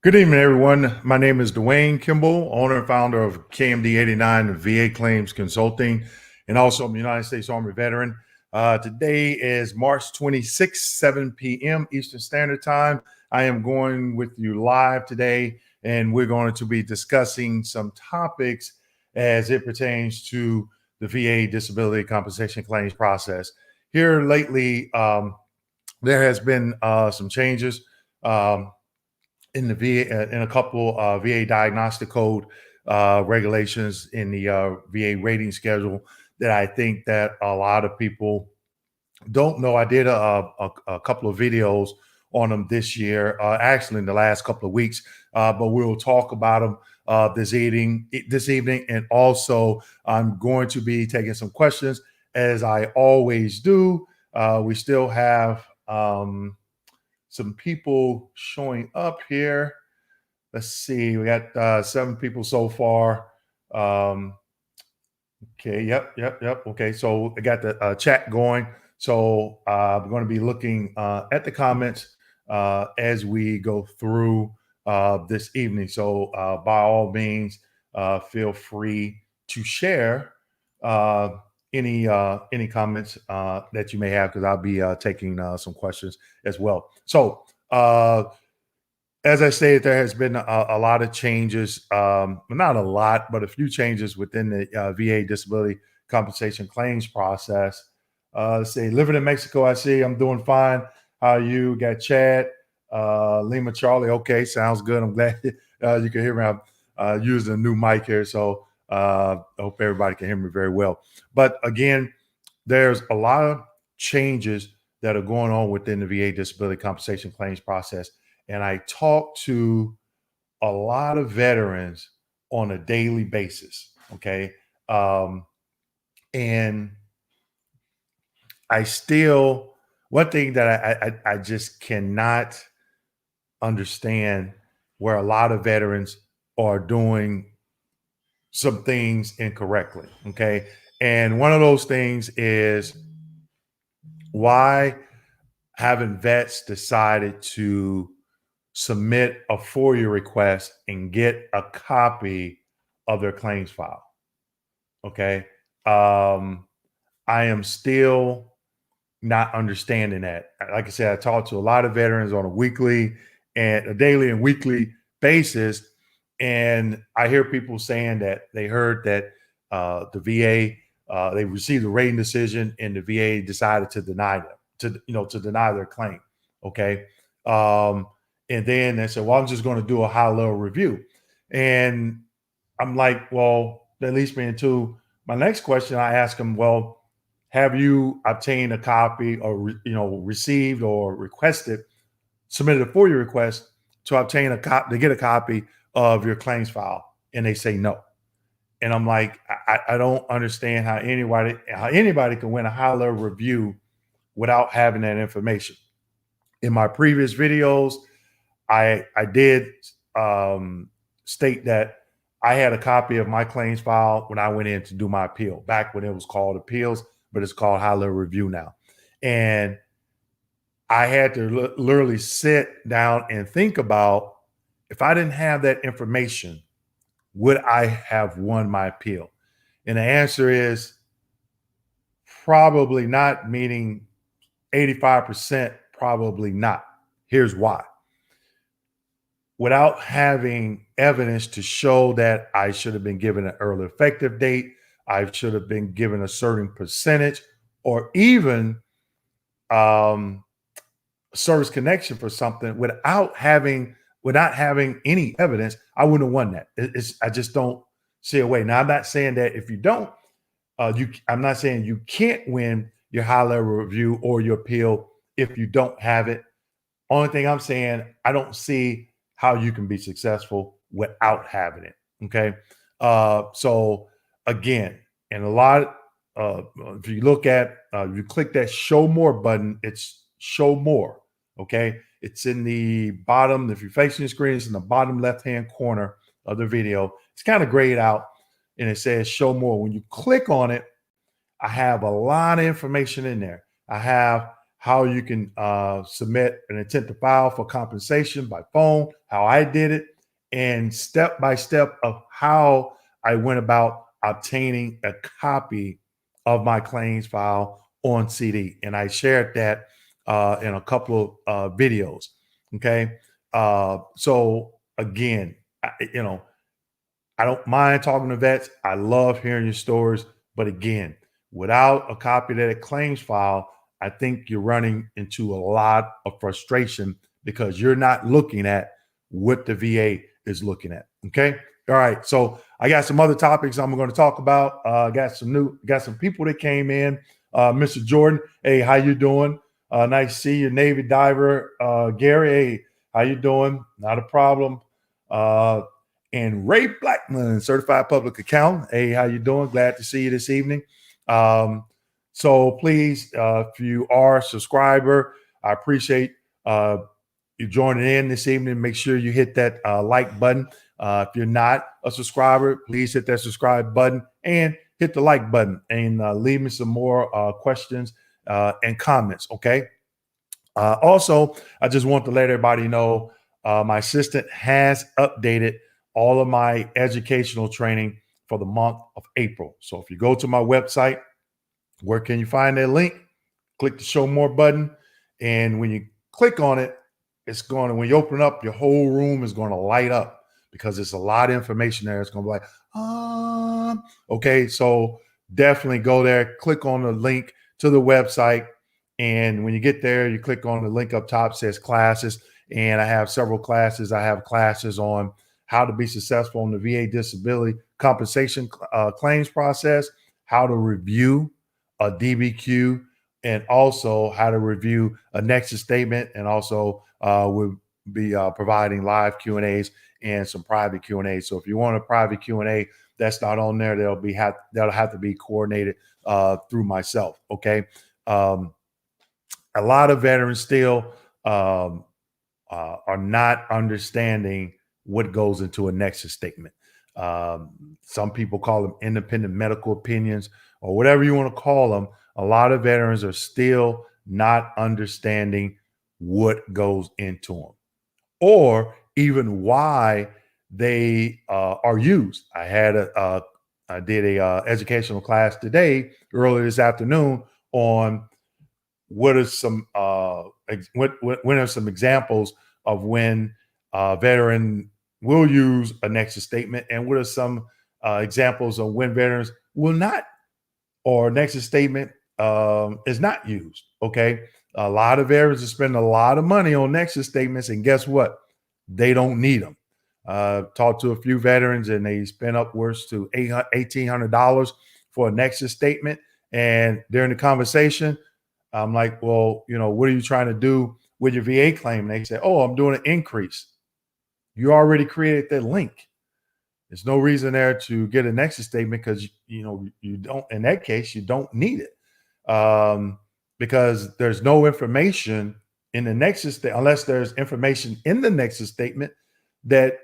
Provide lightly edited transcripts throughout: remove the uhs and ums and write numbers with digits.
Good evening, everyone. My name is Dwayne Kimball, owner and founder of KMD89 VA Claims Consulting, and also I'm a United States Army veteran. Today is March 26th, 7 p.m. Eastern Standard Time. I am going with you live today, and we're going to be discussing some topics as it pertains to the VA disability compensation claims process. Here lately, there has been some changes. In the VA, in a couple VA diagnostic code regulations in the VA rating schedule that I think that a lot of people don't know. I did a couple of videos on them this year, actually in the last couple of weeks, but we'll talk about them this evening, and also I'm going to be taking some questions as I always do. We still have some people showing up here. Let's see, we got 7 people so far. Okay, yep. Okay, so I got the chat going. So I'm going to be looking at the comments as we go through this evening. So by all means, feel free to share any comments that you may have, because I'll be taking some questions as well. So as I stated, there has been a lot of changes, not a lot, but a few changes within the VA disability compensation claims process. Let's see, living in Mexico, I see I'm doing fine. How are you? Got Chad, Lima Charlie. Okay, sounds good. I'm glad you can hear me. I'm using a new mic here, so I hope everybody can hear me very well. But again, there's a lot of changes that are going on within the VA disability compensation claims process. And I talk to a lot of veterans on a daily basis. Okay. And I still, one thing that I just cannot understand, where a lot of veterans are doing some things incorrectly. Okay. And one of those things is, why haven't vets decided to submit a FOIA request and get a copy of their claims file? Okay. I am still not understanding that. Like I said, I talk to a lot of veterans on a weekly and a daily and weekly basis. And I hear people saying that they heard that the VA, they received a rating decision and the VA decided to deny them, to deny their claim. Okay. And then they said, well, I'm just going to do a high level review. And I'm like, well, that leads me into my next question. I ask them, well, have you obtained a copy, or received or submitted a FOIA request to obtain to get a copy of your claims file? And they say no. And I'm like, I don't understand how anybody can win a high level review without having that information. In my previous videos, I did state that I had a copy of my claims file when I went in to do my appeal, back when it was called appeals, but it's called high level review now. And I had to literally sit down and think about, if I didn't have that information, would I have won my appeal? And the answer is probably not, meaning 85% probably not. Here's why. Without having evidence to show that I should have been given an early effective date, I should have been given a certain percentage, or even service connection for something, without having any evidence, I wouldn't have won that. I just don't see a way. Now, I'm not saying that if you don't, I'm not saying you can't win your high level review or your appeal if you don't have it. Only thing I'm saying, I don't see how you can be successful without having it. Okay. So again, and a lot, if you look at, you click that show more button, it's show more. Okay. It's in the bottom. If you're facing the screen, it's in the bottom left-hand corner of the video. It's kind of grayed out and it says show more. When you click on it, I have a lot of information in there. I have how you can submit an intent to file for compensation by phone, how I did it, and step by step of how I went about obtaining a copy of my claims file on CD. And I shared that in a couple of videos. Okay. So again, I don't mind talking to vets. I love hearing your stories. But again, without a copy of that claims file, I think you're running into a lot of frustration because you're not looking at what the VA is looking at. Okay. All right. So I got some other topics I'm going to talk about. Got some people that came in. Mr. Jordan, hey, how you doing? Nice to see you. Navy diver, Gary, hey, how you doing? Not a problem. And Ray Blackman, certified public accountant. Hey, how you doing? Glad to see you this evening. So please, if you are a subscriber, I appreciate you joining in this evening. Make sure you hit that like button. If you're not a subscriber, please hit that subscribe button and hit the like button and leave me some more questions and comments. Okay. Also, I just want to let everybody know my assistant has updated all of my educational training for the month of April. So if you go to my website, where can you find that link? Click the show more button. And when you click on it, it's going to, when you open it up, your whole room is going to light up because there's a lot of information there. It's going to be like, okay, so definitely go there, click on the link to the website. And when you get there, you click on the link up top, says classes. And I have several classes. I have classes on how to be successful in the VA disability compensation claims process, how to review a DBQ, and also how to review a nexus statement. And also we'll be providing live Q&As and some private Q&As. So if you want a private Q&A that's not on there, that'll have to be coordinated through myself. Okay. A lot of veterans still are not understanding what goes into a nexus statement. Some people call them independent medical opinions or whatever you want to call them. A lot of veterans are still not understanding what goes into them or even why they are used. I did a educational class today, earlier this afternoon, on what are some when are some examples of when a veteran will use a nexus statement, and what are some examples of when veterans will not, or nexus statement is not used. Okay, a lot of veterans are spending a lot of money on nexus statements, and guess what? They don't need them. Talked to a few veterans, and they spent upwards to $1,800 for a nexus statement. And during the conversation, I'm like, well, what are you trying to do with your VA claim? And they say, oh, I'm doing an increase. You already created that link. There's no reason there to get a nexus statement because, you don't, in that case, you don't need it because there's no information in the nexus unless there's information in the nexus statement that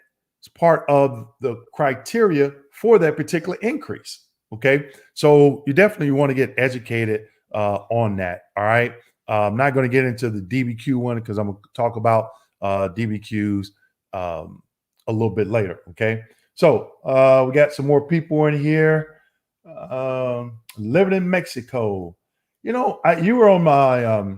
is part of the criteria for that particular increase. Okay. So you definitely want to get educated on that. All right. I'm not going to get into the DBQ one because I'm going to talk about DBQs a little bit later. Okay. So we got some more people in here. Living in Mexico. You were on my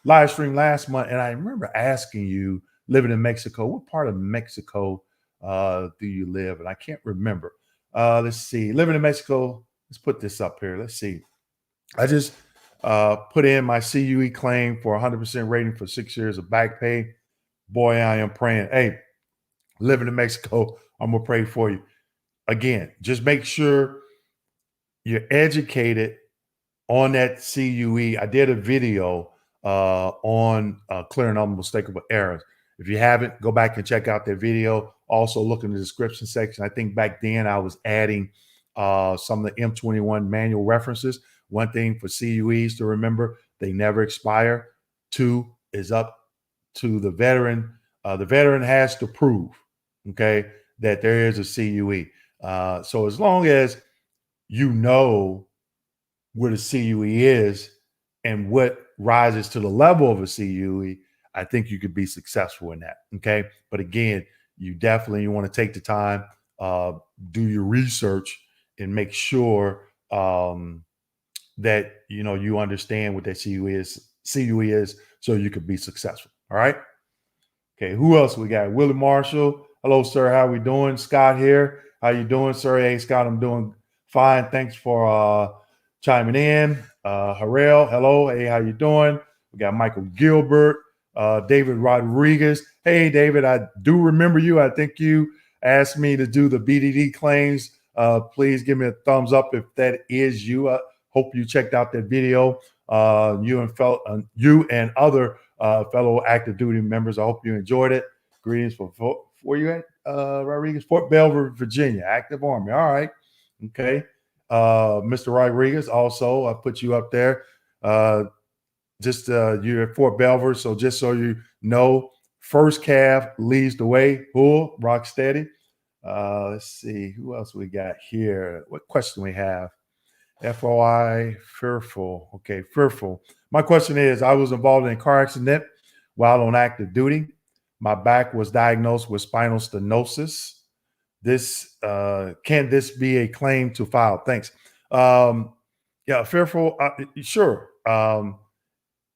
live stream last month, and I remember asking you, living in Mexico, what part of Mexico do you live? And I can't remember. Let's see. Living in Mexico. Let's put this up here. Let's see. I just put in my CUE claim for 100% rating for 6 years of back pay. Boy, I am praying. Hey, living in Mexico, I'm going to pray for you. Again, just make sure you're educated on that CUE. I did a video on clearing unmistakable errors. If you haven't, go back and check out that video. Also, look in the description section. I think back then I was adding some of the M21 manual references. One thing for CUEs to remember, they never expire. 2 is up to the veteran. The veteran has to prove, okay, that there is a CUE. So as long as you know what a CUE is and what rises to the level of a CUE, I think you could be successful in that. Okay. But again, you definitely want to take the time, do your research, and make sure that you understand what that CUE is, so you could be successful. All right. Okay, who else we got? Willie Marshall. Hello, sir. How we doing? Scott here. How you doing, sir? Hey, Scott, I'm doing fine. Thanks for chiming in. Harrell, hello. Hey, how you doing? We got Michael Gilbert, David Rodriguez. Hey, David, I do remember you. I think you asked me to do the BDD claims. Please give me a thumbs up if that is you. I hope you checked out that video. You and other fellow active duty members. I hope you enjoyed it. Greetings from where you at, Rodriguez? Fort Belvoir, Virginia, active Army. All right. Okay. Mr. Rodriguez, also, I put you up there. You're at Fort Belvoir. So just so you know, first calf leads the way. Hull, rock steady. Let's see. Who else we got here? What question we have? FOI, fearful. Okay, fearful. My question is, I was involved in a car accident while on active duty. My back was diagnosed with spinal stenosis. Can this be a claim to file? Thanks. Yeah, fearful. Sure. And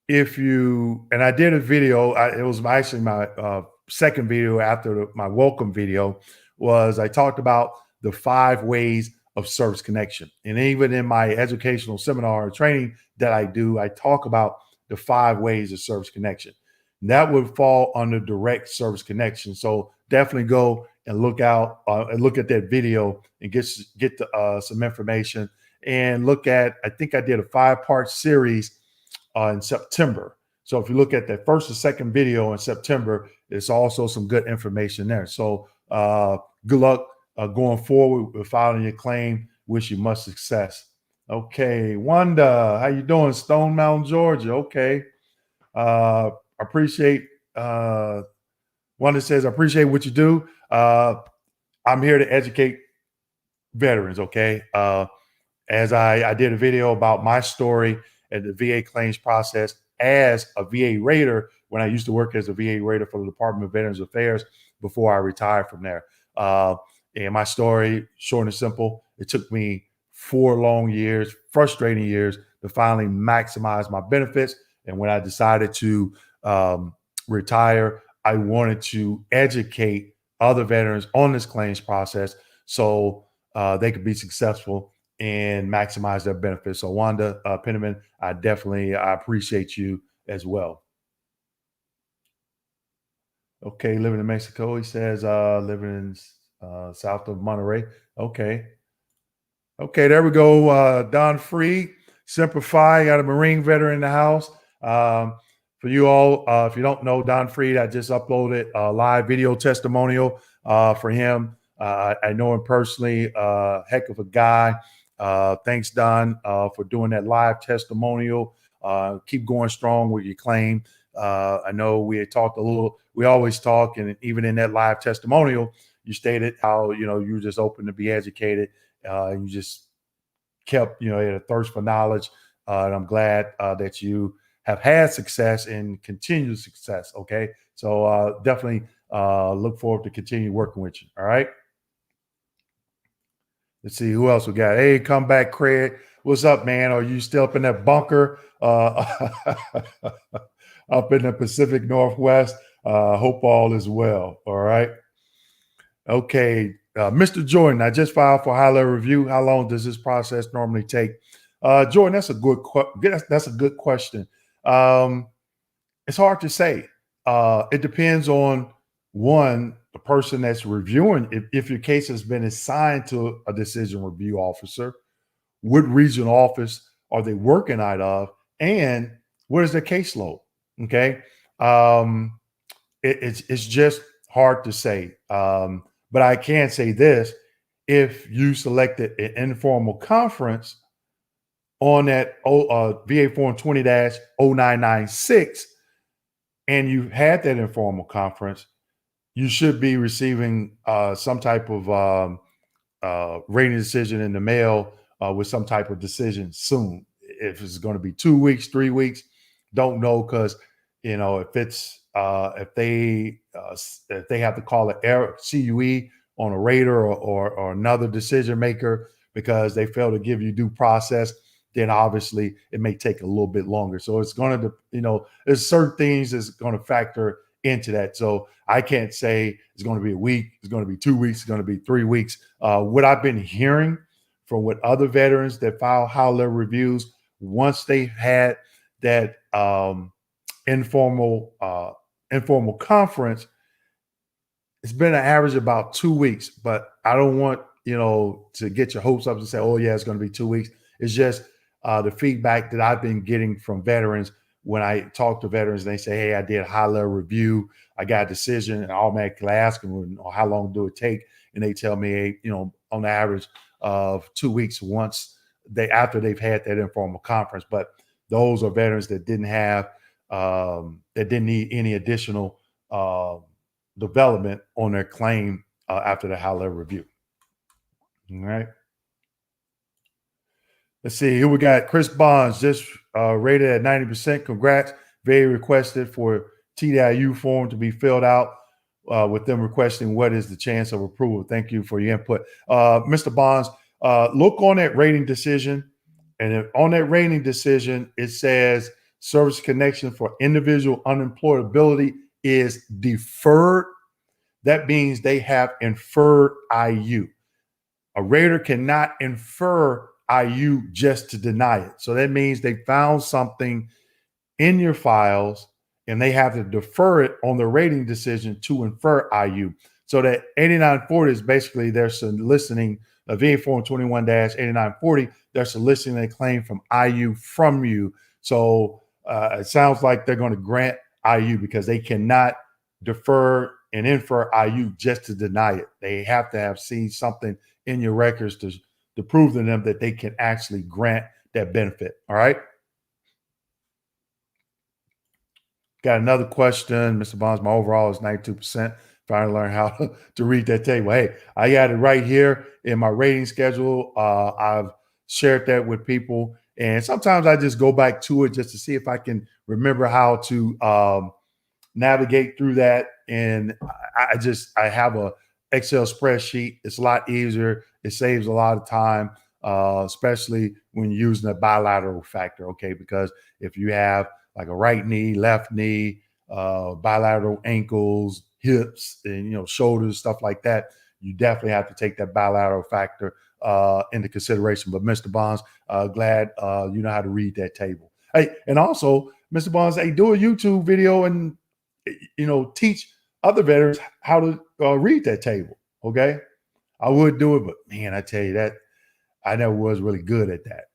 I did a video. It was actually my second video after my welcome video. I talked about the 5 ways of service connection. And even in my educational seminar or training that I do, I talk about the 5 ways of service connection. And that would fall under direct service connection. So definitely go and look at that video and get some information, and look at, I think I did a 5-part series in September. So if you look at that first and second video in September, there's also some good information there. So good luck going forward with filing your claim. Wish you much success. Okay, Wanda, how you doing? Stone Mountain, Georgia. Okay. Appreciate Wanda says, I appreciate what you do. I'm here to educate veterans, okay? As I did a video about my story at the VA claims process as a VA rater when I used to work as a VA rater for the Department of Veterans Affairs before I retired from there. And my story, short and simple, it took me 4 long years, frustrating years, to finally maximize my benefits. And when I decided to retire, I wanted to educate other veterans on this claims process so they could be successful and maximize their benefits. So Wanda Penniman, I appreciate you as well. Okay, living in Mexico, he says, living in south of Monterey. Okay, there we go. Don Free, Simplify, got a Marine veteran in the house. For you all, if you don't know Don Freed, I just uploaded a live video testimonial for him. I know him personally, heck of a guy. Thanks, Don, for doing that live testimonial. Keep going strong with your claim. I know we had talked we always talk, and even in that live testimonial, you stated how, you were just open to be educated. And you just kept, had a thirst for knowledge. And I'm glad that you have had success and continued success. Okay. So definitely look forward to continue working with you. All right. Let's see who else we got. Hey, come back, Craig. What's up, man? Are you still up in that bunker up in the Pacific Northwest? Hope all is well. All right. Okay. Mr. Jordan, I just filed for high-level review. How long does this process normally take? Jordan, that's a good question. It's hard to say. It depends on, one, the person that's reviewing. If your case has been assigned to a decision review officer, what regional office are they working out of, and what is their caseload? Okay. It's just hard to say. But I can say this: if you selected an informal conference on that VA Form 20-0996, and you had that informal conference, you should be receiving some type of rating decision in the mail with some type of decision soon. If it's going to be 2 weeks, 3 weeks, don't know because if it's if they have to call an error CUE on a rater or another decision maker because they fail to give you due process, then obviously it may take a little bit longer. So it's going to, there's certain things that's going to factor into that. So I can't say it's going to be a week, it's going to be 2 weeks, it's going to be 3 weeks. What I've been hearing from what other veterans that file high level reviews, once they've had that informal conference, it's been an average of about 2 weeks. But I don't want to get your hopes up and say, oh yeah, it's going to be 2 weeks. It's just the feedback that I've been getting from veterans when I talk to veterans. They say, hey, I did a high level review, I got a decision, and I automatically ask them, how long do it take? And they tell me, hey, on average of 2 weeks after they've had that informal conference. But those are veterans that didn't have that didn't need any additional development on their claim after the high level review. All right. Let's see. Here we got Chris Bonds, just rated at 90%. Congrats. Very requested for TDIU form to be filled out with them requesting what is the chance of approval. Thank you for your input. Mr. Bonds, look on that rating decision. And on that rating decision, it says service connection for individual unemployability is deferred. That means they have inferred IU. A rater cannot infer IU just to deny it. So that means they found something in your files and they have to defer it on the rating decision to infer IU. So that 8940 is basically they're soliciting a VA form 21-8940. They're soliciting a claim from IU from you. So it sounds like they're going to grant IU because they cannot defer and infer IU just to deny it. They have to have seen something in your records to prove to them that they can actually grant that benefit. All right. Got another question, Mr. Bonds. My overall is 92%. Trying to learn how to read that table. Hey, I got it right here in my rating schedule. I've shared that with people, and sometimes I just go back to it just to see if I can remember how to navigate through that. And I have a Excel spreadsheet. It's a lot easier. It saves a lot of time, especially when you're using a bilateral factor. Okay, because if you have like a right knee, left knee, bilateral ankles, hips, and shoulders, stuff like that, you definitely have to take that bilateral factor into consideration. But Mr. Bonds, glad you know how to read that table. Hey, and also, Mr. Bonds, hey, do a YouTube video and teach other veterans how to read that table. Okay, I would do it, but man, I tell you that I never was really good at that.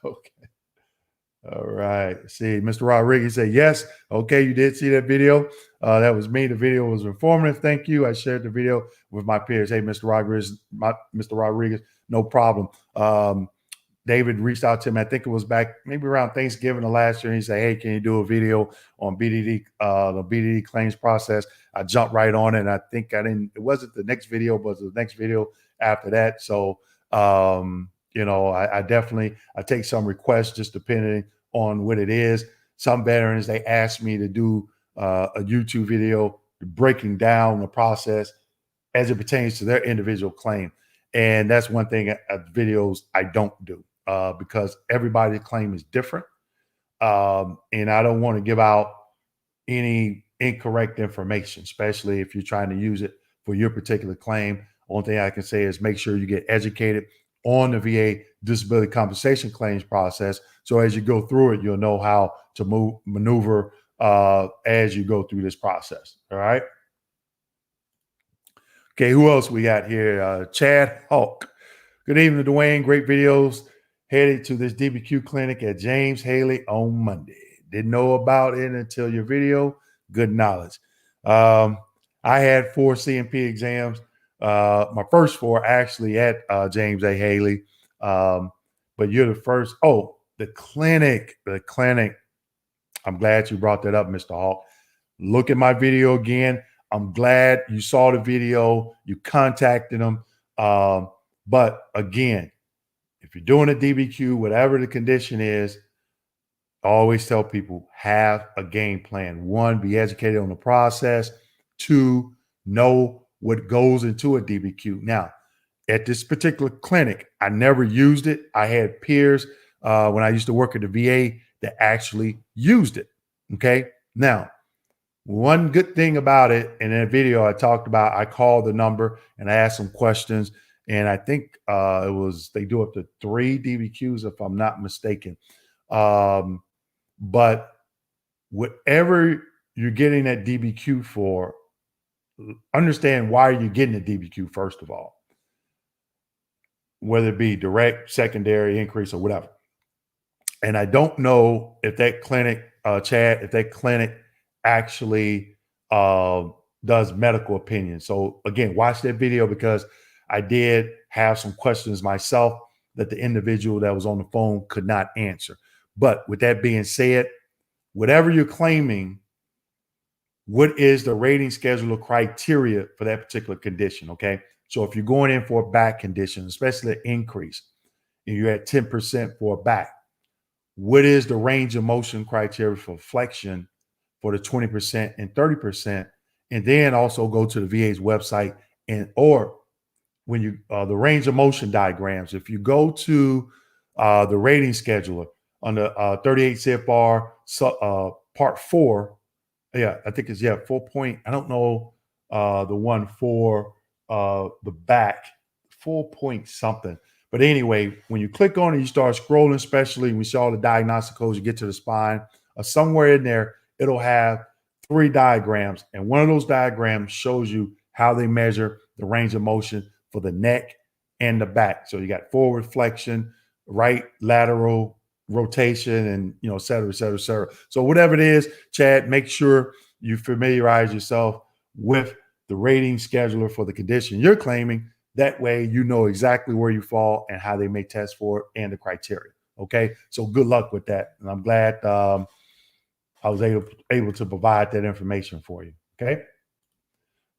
Okay. All right. See, Mr. Rodriguez said, yes. Okay, you did see that video. That was me. The video was informative. Thank you. I shared the video with my peers. Hey, Mr. Rodriguez, no problem. David reached out to him. I think it was back maybe around Thanksgiving of last year. And he said, hey, can you do a video on BDD, the BDD claims process? I jumped right on it. And I think it wasn't the next video, but the next video after that. So, I definitely take some requests just depending on what it is. Some veterans, they ask me to do a YouTube video breaking down the process as it pertains to their individual claim. And that's one thing videos I don't do because everybody's claim is different. And I don't want to give out any incorrect information, especially if you're trying to use it for your particular claim. One thing I can say is make sure you get educated on the VA disability compensation claims process. So as you go through it, you'll know how to maneuver as you go through this process. All right. Okay, who else we got here? Chad Hawk. Good evening, Dwayne. Great videos. Headed to this DBQ clinic at James Haley on Monday. Didn't know about it until your video. Good knowledge. I had 4 CMP exams. My first 4 actually at James A. Haley. But you're the first. Oh, the clinic. I'm glad you brought that up, Mr. Hawk. Look at my video again. I'm glad you saw the video. You contacted them. But again, if you're doing a DBQ, whatever the condition is, I always tell people, have a game plan. One, be educated on the process. Two, know what goes into a DBQ. Now, at this particular clinic, I never used it. I had peers when I used to work at the VA that actually used it. Okay. Now, one good thing about it, in that video I talked about, I called the number and I asked some questions. And I think they do up to 3 DBQs, if I'm not mistaken. But whatever you're getting that DBQ for, understand why you're getting a DBQ, first of all, whether it be direct, secondary, increase, or whatever. And I don't know if that clinic, Chad, if that clinic actually does medical opinion. So again, watch that video, because I did have some questions myself that the individual that was on the phone could not answer. But with that being said, whatever you're claiming, what is the rating scheduler criteria for that particular condition? Okay. So if you're going in for a back condition, especially an increase, and you're at 10% for a back, what is the range of motion criteria for flexion for the 20% and 30%? And then also go to the VA's website, or when you the range of motion diagrams. If you go to the rating scheduler on the 38 CFR part 4, I think it's 4 point. I don't know the one for the back, 4 point something. But anyway, when you click on it, you start scrolling, especially when you see all the diagnostic codes, you get to the spine, somewhere in there, it'll have 3 diagrams. And one of those diagrams shows you how they measure the range of motion for the neck and the back. So you got forward flexion, right lateral rotation, and et cetera, et cetera, et cetera. So whatever it is, Chad, make sure you familiarize yourself with the rating scheduler for the condition you're claiming. That way you know exactly where you fall and how they may test for it and the criteria. Okay. So good luck with that. And I'm glad I was able to provide that information for you. Okay.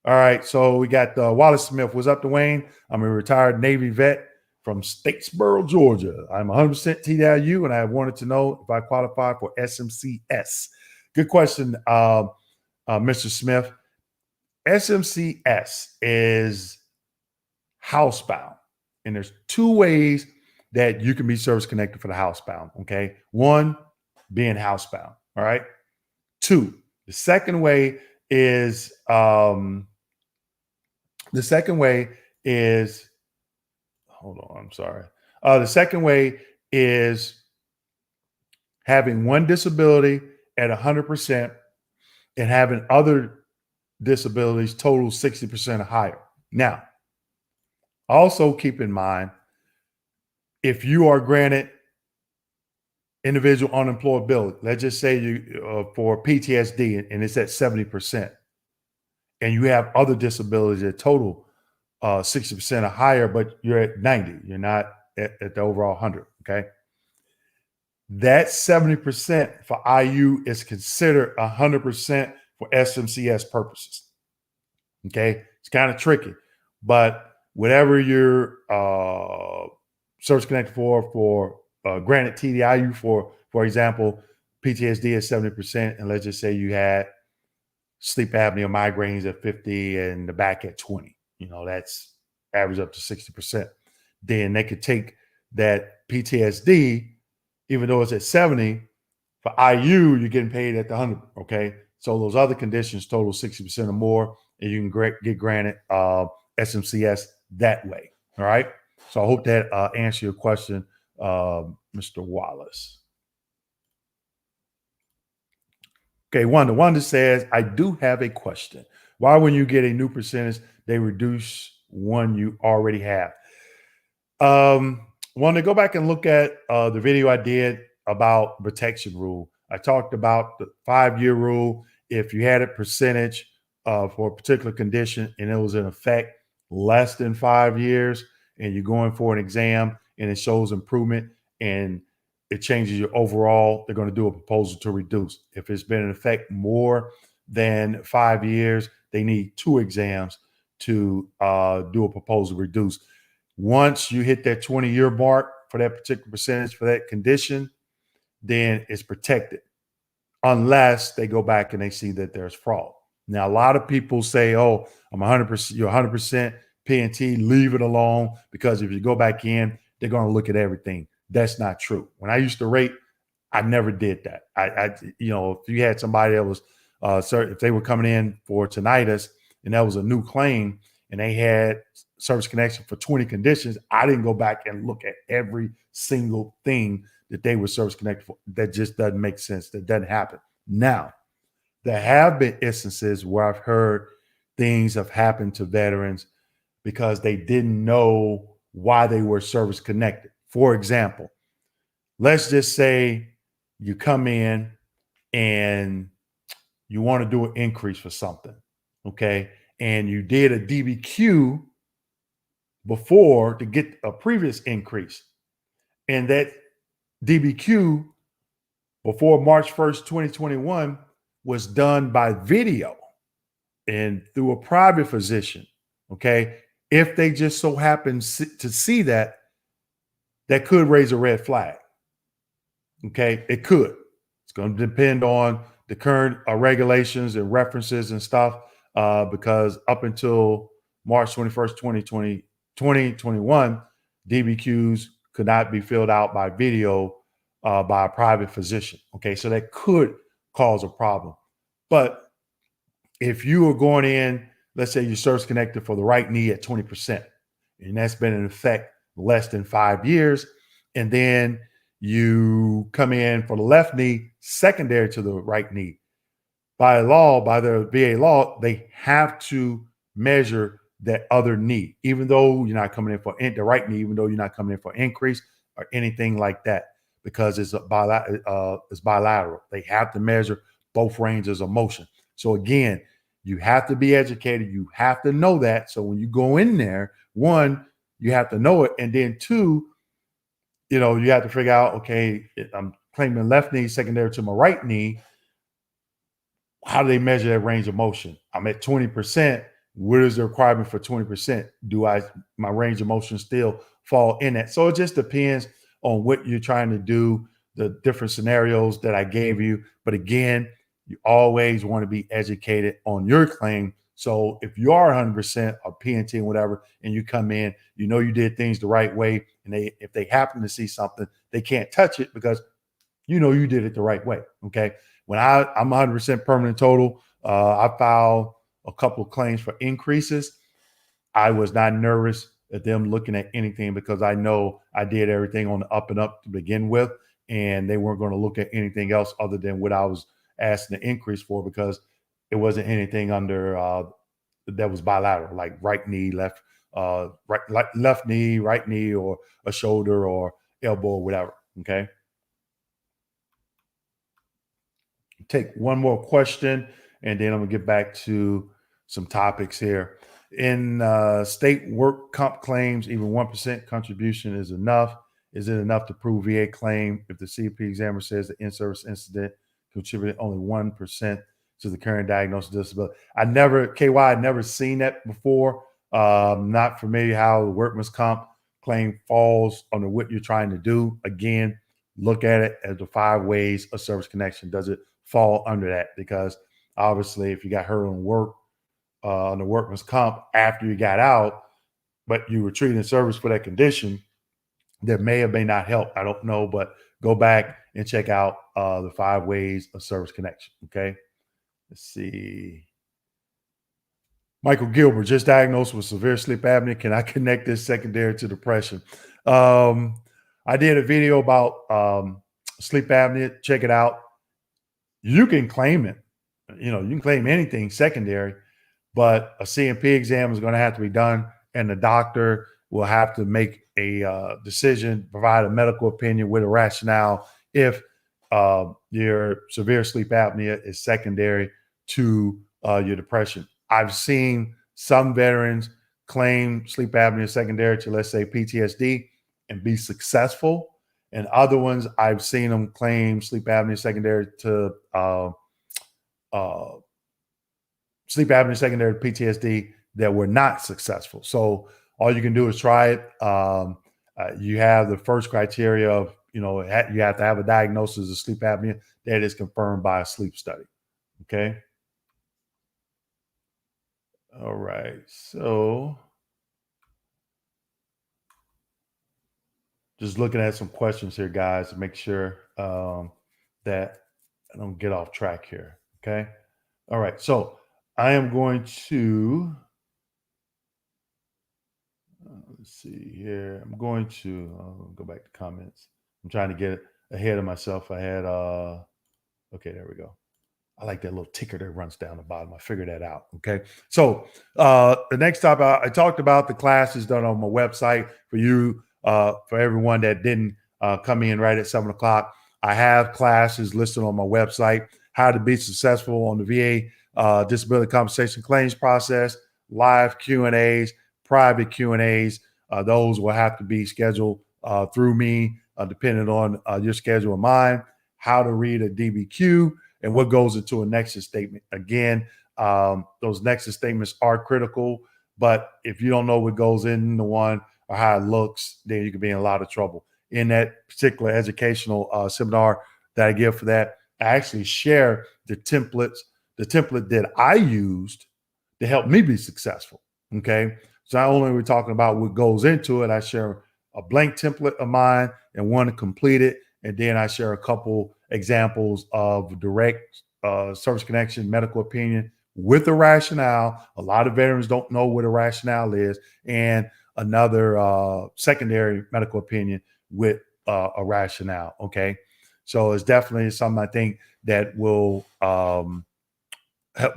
All right. So we got Wallace Smith. What's up, Dwayne? I'm a retired Navy vet from Statesboro, Georgia. I'm 100% TDIU, and I wanted to know if I qualify for SMCS. Good question, Mr. Smith. SMCS is housebound, and there's 2 ways that you can be service connected for the housebound. Okay, 1, being housebound. All right. 2, the second way is hold on, I'm sorry. The second way is having one disability at 100% and having other disabilities total 60% or higher. Now, also keep in mind, if you are granted individual unemployability, let's just say you for PTSD, and it's at 70%, and you have other disabilities that total 60% or higher, but you're at 90, you're not at the overall 100. Okay. That 70% for IU is considered 100% for SMCS purposes. Okay. It's kind of tricky, but whatever you're service connected for granted TDIU for example, PTSD is 70%. And let's just say you had sleep apnea, migraines at 50 and the back at 20. That's average up to 60%. Then they could take that PTSD, even though it's at 70, for IU, you're getting paid at the 100. Okay. So those other conditions total 60% or more, and you can get granted SMCS that way. All right. So I hope that answers your question, Mr. Wallace. Okay, Wanda says, I do have a question. Why, when you get a new percentage, they reduce one you already have? Wanda, go back and look at the video I did about protection rule. I talked about the 5-year rule. If you had a percentage for a particular condition and it was in effect less than 5 years, and you're going for an exam and it shows improvement and it changes your overall, they're going to do a proposal to reduce. If it's been in effect more than 5 years, they need 2 exams to do a proposal to reduce. Once you hit that 20-year mark for that particular percentage for that condition, then it's protected unless they go back and they see that there's fraud. Now, a lot of people say, oh, I'm 100%, you're 100% P&T, leave it alone, because if you go back in, they're going to look at everything. That's not true. When I used to rate, I never did that. If you had somebody that was, if they were coming in for tinnitus and that was a new claim and they had service connection for 20 conditions, I didn't go back and look at every single thing that they were service connected for. That just doesn't make sense. That doesn't happen. Now, there have been instances where I've heard things have happened to veterans because they didn't know why they were service connected. For example, let's just say you come in and you want to do an increase for something, okay? And you did a DBQ before to get a previous increase. And that DBQ before March 1st, 2021 was done by video and through a private physician, okay? If they just so happen to see that, that could raise a red flag, okay? It could. It's going to depend on the current regulations and references and stuff, because up until March 21st, 2021, DBQs could not be filled out by video by a private physician. Okay, so that could cause a problem. But if you are going in, let's say you're service connected for the right knee at 20%, and that's been in effect less than 5 years, and then you come in for the left knee secondary to the right knee, by law, by the VA law, they have to measure that other knee, even though you're not coming in for the right knee, even though you're not coming in for increase or anything like that, because it's bilateral. They have to measure both ranges of motion. So again, you have to be educated. You have to know that. So when you go in there, one, you have to know it, and then two, you have to figure out, okay, I'm claiming left knee secondary to my right knee. How do they measure that range of motion? I'm at 20%. What is the requirement for 20%? My range of motion still fall in that? So it just depends on what you're trying to do, the different scenarios that I gave you. But again, you always want to be educated on your claim. So if you are 100% or P&T and whatever, and you come in, you did things the right way, and if they happen to see something, they can't touch it because you did it the right way. Okay. When I'm 100% permanent total, I filed a couple of claims for increases. I was not nervous at them looking at anything because I know I did everything on the up and up to begin with, and they weren't going to look at anything else other than what I was asking the increase for, because it wasn't anything under that was bilateral, like right knee, left knee, right knee, or a shoulder or elbow or whatever. Okay. Take one more question, and then I'm gonna get back to some topics here. In state work comp claims, even 1% contribution is enough. Is it enough to prove VA claim if the CP examiner says the in-service incident contributed only 1% to the current diagnosis of disability? I'd never seen that before. Not familiar how the workman's comp claim falls under what you're trying to do. Again, look at it as the 5 ways of service connection. Does it fall under that? Because obviously, if you got hurt on work, on the workman's comp after you got out, but you were treated in service for that condition, that may or may not help. I don't know, but go back and check out the 5 ways of service connection. Okay. Let's see. Michael Gilbert, just diagnosed with severe sleep apnea. Can I connect this secondary to depression? I did a video about sleep apnea. Check it out. You can claim it. You can claim anything secondary, but a CMP exam is going to have to be done, and the doctor will have to make a decision, provide a medical opinion with a rationale if your severe sleep apnea is secondary to your depression. I've seen some veterans claim sleep apnea secondary to, let's say, PTSD and be successful. And other ones, I've seen them claim sleep apnea secondary to PTSD that were not successful. So all you can do is try it. You have the first criteria of you have to have a diagnosis of sleep apnea that is confirmed by a sleep study. Okay. All right. So just looking at some questions here, guys, to make sure that I don't get off track here. Okay. All right. So I am going to, let's see here. I'm going to go back to comments. I'm trying to get ahead of myself. I had, okay, there we go. I like that little ticker that runs down the bottom. I figured that out. Okay. So the next topic, I talked about the classes done on my website for you, for everyone that didn't come in right at 7:00. I have classes listed on my website, how to be successful on the VA disability compensation claims process, live Q&As, private Q&As. Those will have to be scheduled through me, depending on your schedule and mine, how to read a DBQ, and what goes into a nexus statement. Again, those nexus statements are critical, but if you don't know what goes into one or how it looks, then you could be in a lot of trouble. In that particular educational seminar that I give for that, I actually share the template that I used to help me be successful. Okay. So not only are we talking about what goes into it, I share a blank template of mine and one to complete it. And then I share a couple examples of direct service connection medical opinion with a rationale. A lot of veterans don't know what a rationale is, and another secondary medical opinion with a rationale. Okay. So it's definitely something I think that will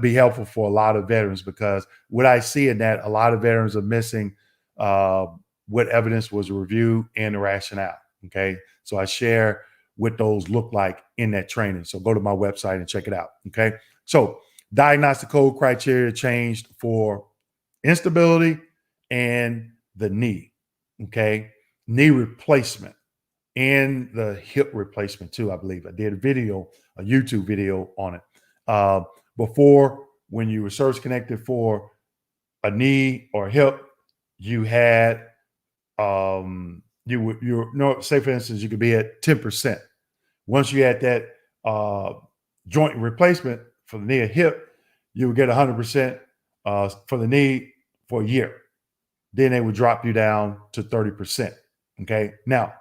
be helpful for a lot of veterans, because what I see in that, a lot of veterans are missing what evidence was reviewed and the rationale. Okay. So I share what those look like in that training. So go to my website and check it out. Okay. So diagnostic code criteria changed for instability and the knee. Okay. Knee replacement and the hip replacement too, I believe. I did a YouTube video on it. Before, when you were service connected for a knee or hip, you had say for instance, you could be at 10%. Once you had that joint replacement for the knee or hip, you would get 100% for the knee for a year. Then they would drop you down to 30%. Okay. Now,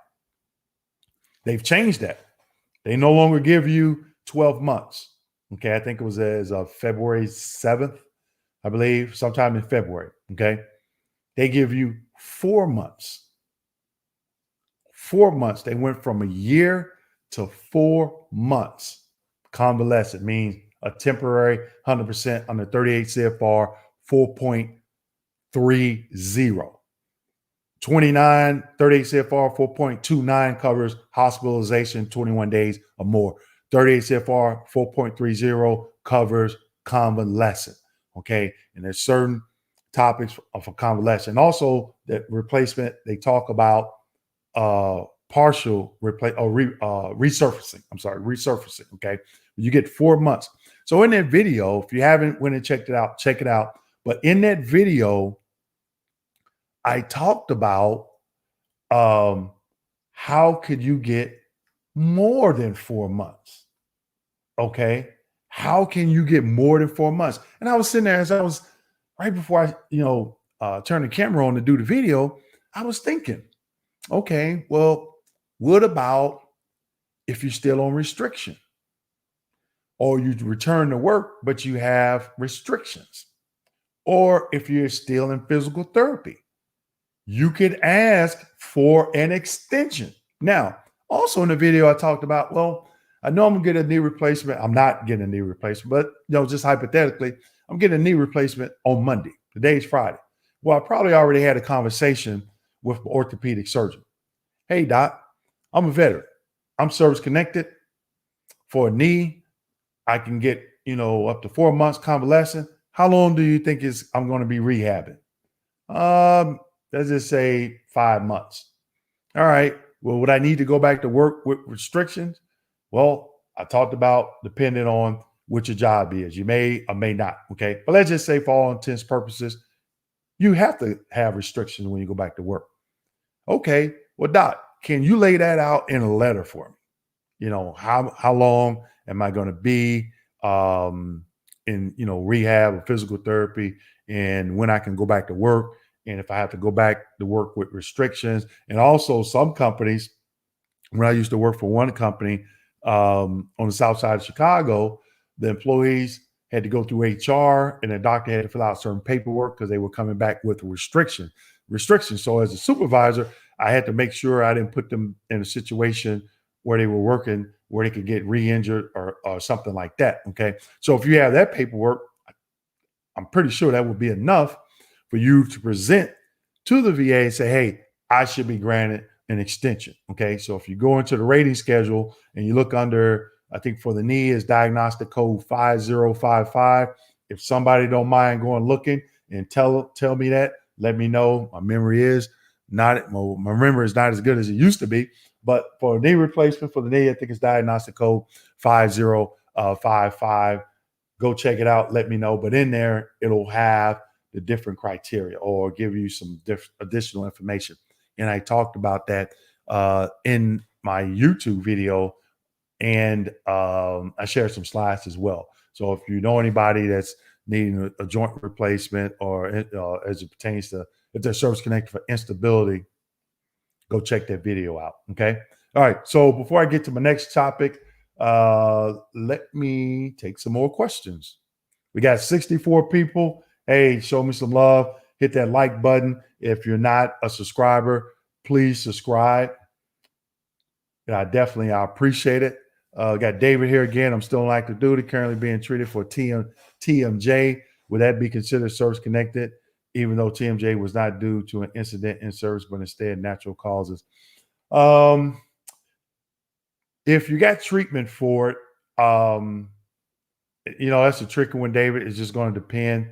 they've changed that. They no longer give you 12 months. Okay. I think it was as of February 7th, I believe, sometime in February. Okay. They give you 4 months. 4 months. They went from a year to 4 months. Convalescent means a temporary 100% under 38 CFR 4.30. 29, 38 CFR 4.29 covers hospitalization 21 days or more. 38 CFR 4.30 covers convalescent. Okay. And there's certain topics for convalescent. Also, that replacement, they talk about partial resurfacing. I'm sorry, resurfacing. Okay. You get 4 months. So in that video, if you haven't went and checked it out, check it out. But in that video, I talked about how could you get more than 4 months? Okay. How can you get more than 4 months? And I was sitting there as I was right before I turned the camera on to do the video, I was thinking, okay, well, what about if you're still on restriction? Or you return to work, but you have restrictions? Or if you're still in physical therapy, you could ask for an extension. Now, also in the video, I talked about, well, I know I'm gonna get a knee replacement. I'm not getting a knee replacement, but just hypothetically, I'm getting a knee replacement on Monday. Today's Friday. Well, I probably already had a conversation with the orthopedic surgeon. Hey, doc, I'm a veteran. I'm service connected for a knee. I can get, up to 4 months convalescent. How long do you think I'm going to be rehabbing? Let's just say 5 months. All right. Well, would I need to go back to work with restrictions? Well, I talked about depending on what your job is. You may or may not. Okay. But let's just say for all intents and purposes, you have to have restrictions when you go back to work. Okay. Well, doc, can you lay that out in a letter for me? You know, how long am I going to be in, you know, rehab or physical therapy, and when I can go back to work, and if I have to go back to work with restrictions. And also some companies, when I used to work for one company on the south side of Chicago, the employees had to go through HR, and the doctor had to fill out certain paperwork because they were coming back with restrictions. So as a supervisor, I had to make sure I didn't put them in a situation where they were working where they could get re-injured or something like that. Okay. So if you have that paperwork, I'm pretty sure that would be enough for you to present to the VA and say, hey, I should be granted an extension. Okay. So if you go into the rating schedule and you look under, I think for the knee is diagnostic code 5055. If somebody don't mind going looking and tell me that, let me know. My memory is not as good as it used to be. But for knee replacement for the knee, I think it's diagnostic code 5055. Go check it out. Let me know. But in there, it'll have the different criteria or give you some additional information. And I talked about that in my YouTube video, and I shared some slides as well. So if you know anybody that's needing a joint replacement, or as it pertains to if they're service connected for instability, go check that video out. Okay. All right. So before I get to my next topic, let me take some more questions. We got 64 people. Hey, show me some love. Hit that like button. If you're not a subscriber, please subscribe. I appreciate it. Got David here again. I'm still on active duty, currently being treated for TMJ. Would that be considered service connected, even though TMJ was not due to an incident in service, but instead natural causes? If you got treatment for it, that's a tricky one, David. It's just going to depend.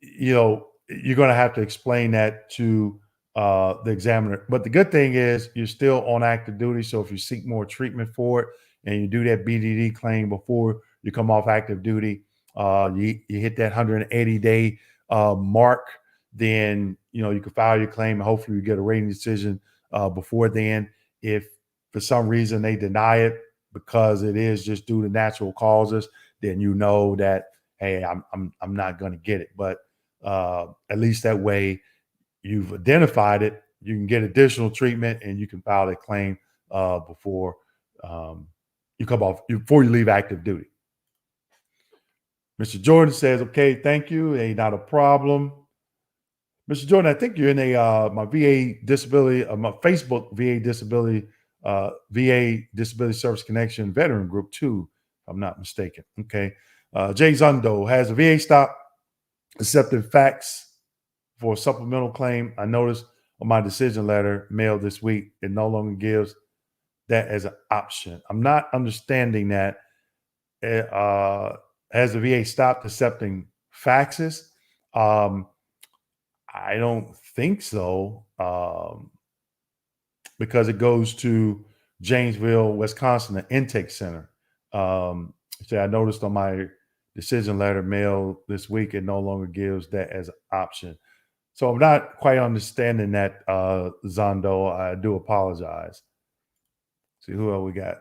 You're going to have to explain that to the examiner. But the good thing is you're still on active duty. So if you seek more treatment for it and you do that BDD claim before you come off active duty, you hit that 180-day mark, then you can file your claim and hopefully you get a rating decision before then. If for some reason they deny it because it is just due to natural causes, then you know that, hey, I'm not going to get it. But at least that way you've identified it, you can get additional treatment, and you can file a claim before before you leave active duty. Mr. Jordan says, okay, thank you. Hey, not a problem. Mr. Jordan, I think you're in my VA disability, my Facebook VA disability service connection veteran group too, if I'm not mistaken. Okay. Jay Zundo has a VA stop accepting fax for a supplemental claim. I noticed on my decision letter mailed this week, it no longer gives that as an option. I'm not understanding that. Has the VA stopped accepting faxes? I don't think so, because it goes to Janesville, Wisconsin, the intake center. So I noticed on my decision letter mail this week, it no longer gives that as an option. So I'm not quite understanding that, Zondo. I do apologize. See who else we got.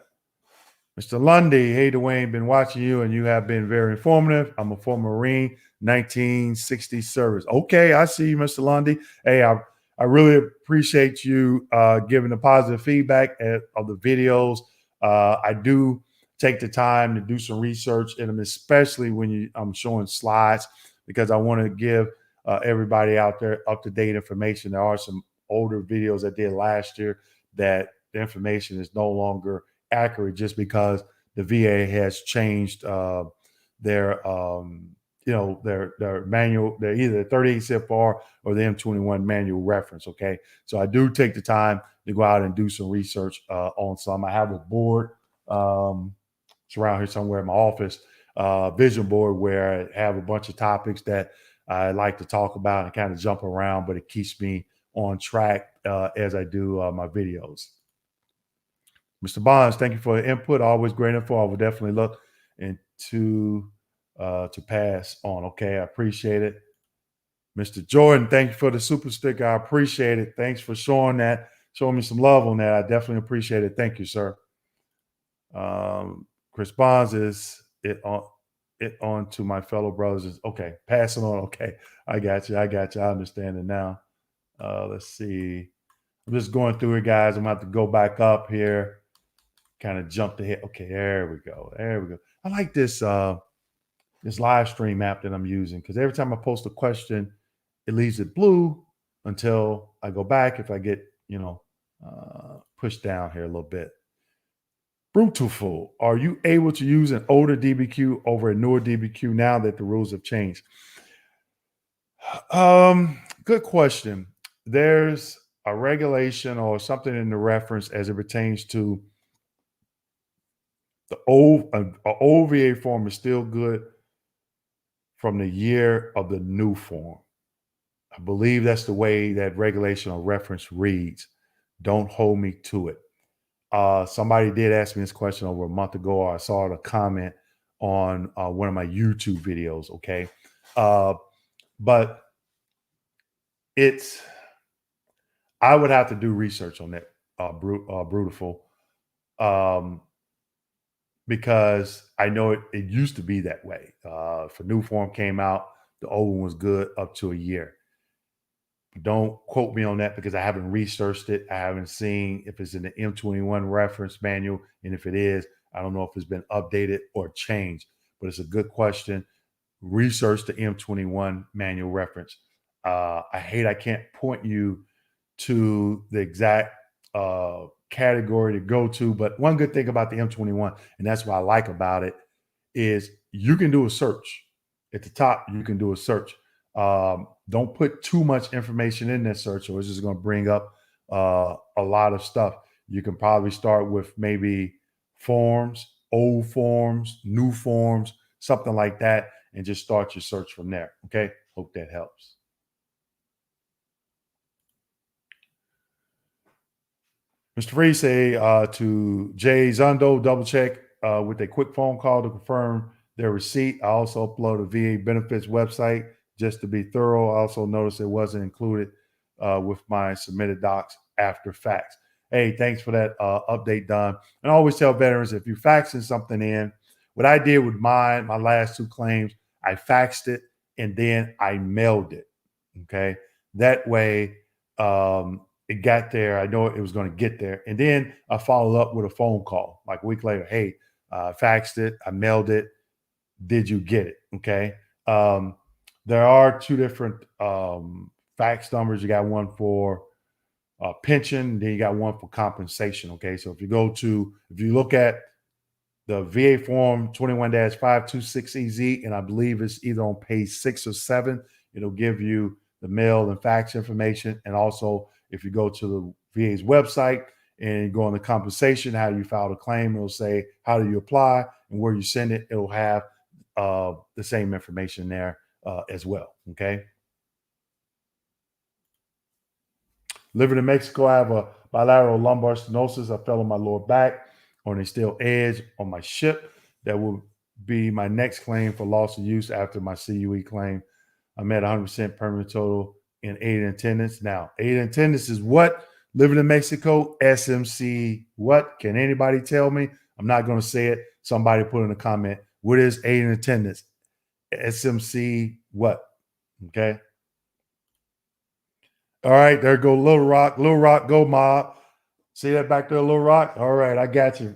Mr. Lundy, hey, Dwayne, been watching you and you have been very informative. I'm a former Marine, 1960 service. Okay, I see you, Mr. Lundy. Hey, I really appreciate you giving the positive feedback of the videos. I do take the time to do some research in them, especially when I'm showing slides, because I want to give everybody out there up-to-date information. There are some older videos I did last year that the information is no longer accurate just because the VA has changed their manual. They're either 38 CFR or the M21 manual reference. Okay, so I do take the time to go out and do some research on some. I have a board, it's around here somewhere in my office, vision board, where I have a bunch of topics that I like to talk about and kind of jump around, but it keeps me on track as I do my videos. Mr. Bonds, thank you for your input. Always great info. I will definitely look into to pass on. Okay, I appreciate it. Mr. Jordan, thank you for the super sticker. I appreciate it. Thanks for showing me some love on that. I definitely appreciate it. Thank you, sir. Chris Bonds is it on to my fellow brothers. Is okay. Passing on. Okay. I got you. I understand it now. Let's see. I'm just going through it, guys. I'm gonna have to go back up here. Kind of jump ahead. Okay, there we go. I like this this live stream app that I'm using because every time I post a question, it leaves it blue until I go back. If I get pushed down here a little bit. Brutiful. Are you able to use an older DBQ over a newer DBQ now that the rules have changed? Good question. There's a regulation or something in the reference as it pertains to the old VA form is still good from the year of the new form. I believe that's the way that regulation or reference reads. Don't hold me to it. Somebody did ask me this question over a month ago, or I saw a comment on one of my YouTube videos. Okay. But I would have to do research on that, Brutiful, because I know it used to be that way. If a new form came out, the old one was good up to a year. Don't quote me on that because I haven't researched it. I haven't seen if it's in the M21 reference manual. And if it is, I don't know if it's been updated or changed, but it's a good question. Research the M21 manual reference. I can't point you to the exact category to go to, but one good thing about the M21, and that's what I like about it, is you can do a search. At the top, you can do a search. Don't put too much information in that search, or it's just going to bring up a lot of stuff. You can probably start with maybe forms, old forms, new forms, something like that, and just start your search from there. Okay. Hope that helps. Mr. Free say to Jay Zondo, double check with a quick phone call to confirm their receipt. I also upload a VA benefits website just to be thorough. I also noticed it wasn't included with my submitted docs after fax. Hey, thanks for that update, Don. And I always tell veterans, if you're faxing something in, what I did with my last two claims, I faxed it and then I mailed it. Okay. That way, it got there. I know it was going to get there. And then I followed up with a phone call like a week later. Hey, I faxed it. I mailed it. Did you get it? Okay. There are two different fax numbers. You got one for pension, then you got one for compensation. Okay. So if you look at the VA form 21-526EZ, and I believe it's either on page 6 or 7, it'll give you the mail and fax information. And also, if you go to the VA's website and go on the compensation, how you filed a claim, it'll say, how do you apply and where you send it. It'll have the same information there as well. Okay. Living in Mexico, I have a bilateral lumbar stenosis. I fell on my lower back on a steel edge on my ship. That will be my next claim for loss of use after my CUE claim. I'm at 100% permanent total in aid and attendance. Now, aid and attendance is what? Living in Mexico, SMC, what? Can anybody tell me? I'm not going to say it. Somebody put in a comment. What is aid and attendance? SMC, what? Okay. All right, there go Little Rock. Little Rock, go mob. See that back there, Little Rock? All right, I got you,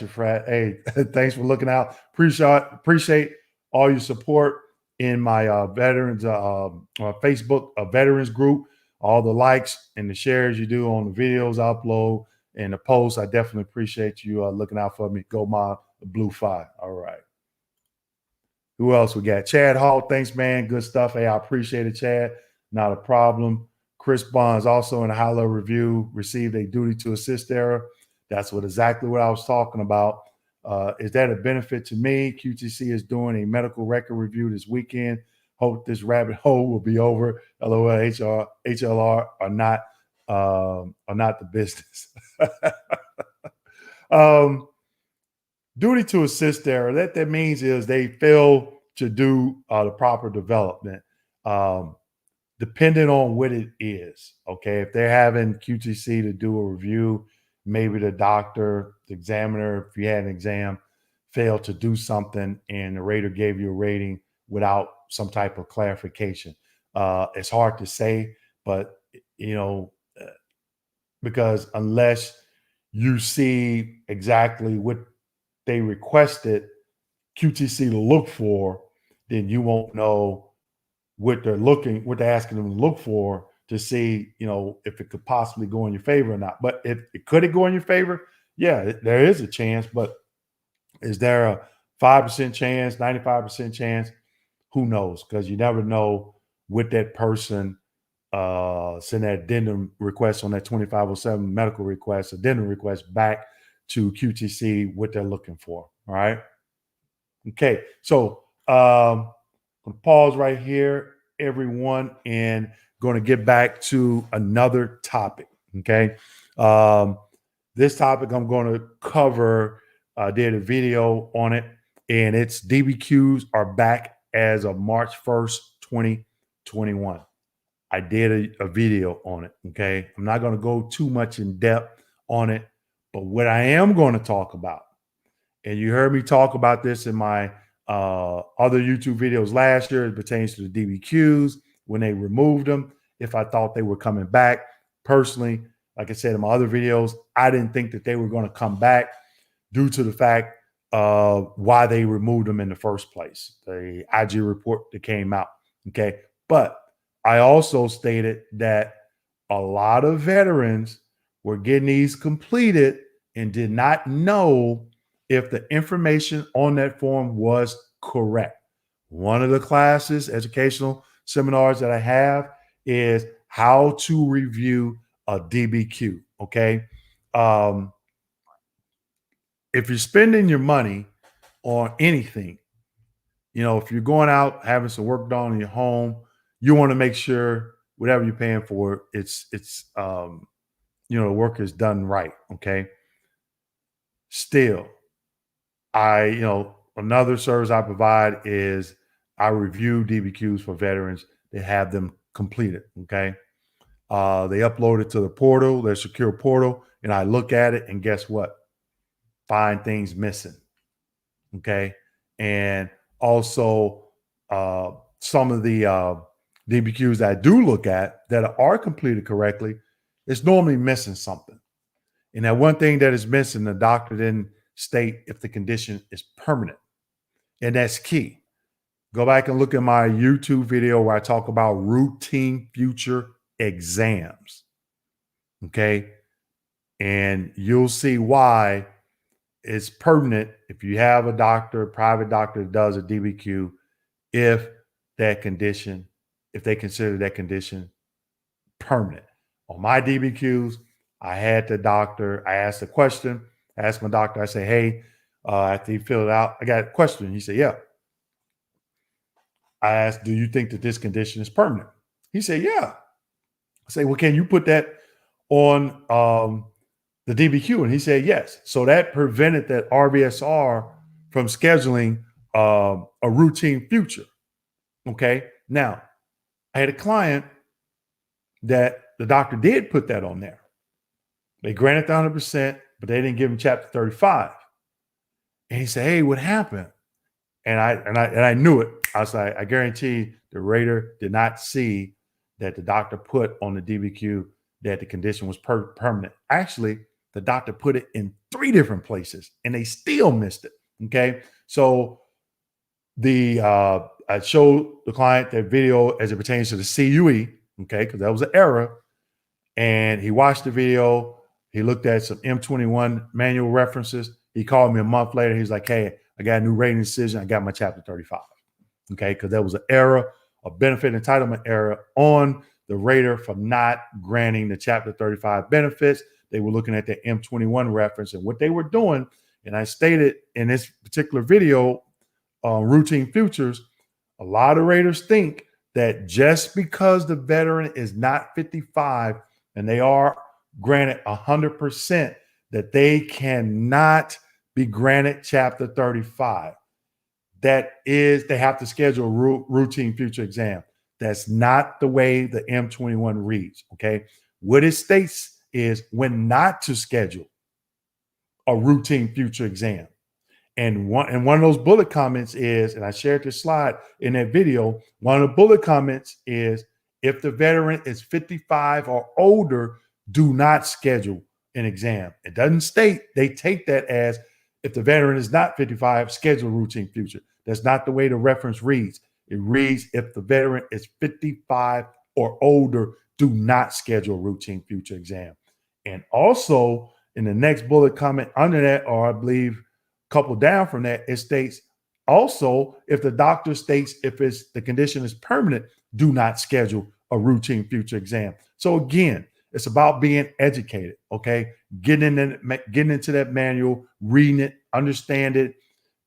Frat. Hey, thanks for looking out. Appreciate all your support in my veterans Facebook veterans group. All the likes and the shares you do on the videos I upload and the posts. I definitely appreciate you looking out for me. Go mob, the Blue 5. All right. Who else we got? Chad Hall. Thanks, man. Good stuff. Hey, I appreciate it, Chad. Not a problem. Chris Bonds, also in a high-level review, received a duty to assist error. That's exactly what I was talking about. Is that a benefit to me? QTC is doing a medical record review this weekend. Hope this rabbit hole will be over. LOL, HLR are not the business. Duty to assist error. That means is they fail to do the proper development. depending on what it is. Okay. If they're having QTC to do a review, maybe the doctor, the examiner, if you had an exam, failed to do something and the rater gave you a rating without some type of clarification. It's hard to say, but you know, because unless you see exactly what they requested QTC to look for, then you won't know what they're asking them to look for to see, if it could possibly go in your favor or not. But if it could it go in your favor, yeah, there is a chance. But is there a 5% chance, 95% chance? Who knows? Because you never know what that person send that addendum request on that 2507 medical request, addendum request back to QTC what they're looking for. All right. Okay. So I'm gonna pause right here, everyone, and going to get back to another topic. Okay. Um, this topic I'm going to cover, did a video on it, and its DBQs are back as of March 1st, 2021. I did a video on it. Okay. I'm not going to go too much in depth on it, but what I am going to talk about, and you heard me talk about this in my other YouTube videos last year, it pertains to the DBQs when they removed them. If I thought they were coming back, personally, like I said in my other videos, I didn't think that they were going to come back due to the fact of why they removed them in the first place, the IG report that came out. Okay. But I also stated that a lot of veterans were getting these completed and did not know if the information on that form was correct. One of the classes, educational seminars that I have is how to review a DBQ. Okay. If you're spending your money on anything, if you're going out having some work done in your home, you want to make sure whatever you're paying for, it's the work is done right. Okay. Still, another service I provide is I review DBQs for veterans that have them completed. Okay. They upload it to the portal, their secure portal, and I look at it, and guess what? Find things missing. Okay. And also, some of the DBQs that I do look at that are completed correctly, it's normally missing something. And that one thing that is missing, the doctor didn't state if the condition is permanent. And that's key. Go back and look at my YouTube video where I talk about routine future exams. Okay. And you'll see why it's permanent if you have a doctor, a private doctor that does a DBQ, if they consider that condition permanent. On my DBQs, I had the doctor, I asked a question, I asked my doctor, I say, hey, after he filled it out, I got a question. He said, yeah. I asked, do you think that this condition is permanent? He said, yeah. I say, well, can you put that on the DBQ? And he said, yes. So that prevented that RVSR from scheduling a routine future. Okay. Now, I had a client that the doctor did put that on there. They granted the 100%, but they didn't give him chapter 35. And he said, hey, what happened? And I knew it. I was like, I guarantee the rater did not see that the doctor put on the DBQ that the condition was permanent. Actually, the doctor put it in 3 different places and they still missed it. Okay. So I showed the client that video as it pertains to the CUE. Okay. Because that was an error. And he watched the video. He looked at some M21 manual references. He called me a month later. He's like, hey, I got a new rating decision. I got my chapter 35. Okay. Because there was an error, a benefit entitlement error on the rater for not granting the chapter 35 benefits. They were looking at the M21 reference and what they were doing. And I stated in this particular video, routine futures, a lot of raters think that just because the veteran is not 55 and they are granted 100%, that they cannot be granted chapter 35. That is, they have to schedule a routine future exam. That's not the way the M21 reads, okay? What it states is when not to schedule a routine future exam. And one of those bullet comments is, and I shared this slide in that video, one of the bullet comments is if the veteran is 55 or older, do not schedule an exam. It doesn't state, they take that as if the veteran is not 55, schedule routine future. That's not the way the reference reads. It reads if the veteran is 55 or older, do not schedule routine future exam. And also in the next bullet comment under that, or I believe couple down from that, it states also if the doctor states if it's the condition is permanent, do not schedule a routine future exam. So again, it's about being educated, okay? Getting into that manual, reading it, understanding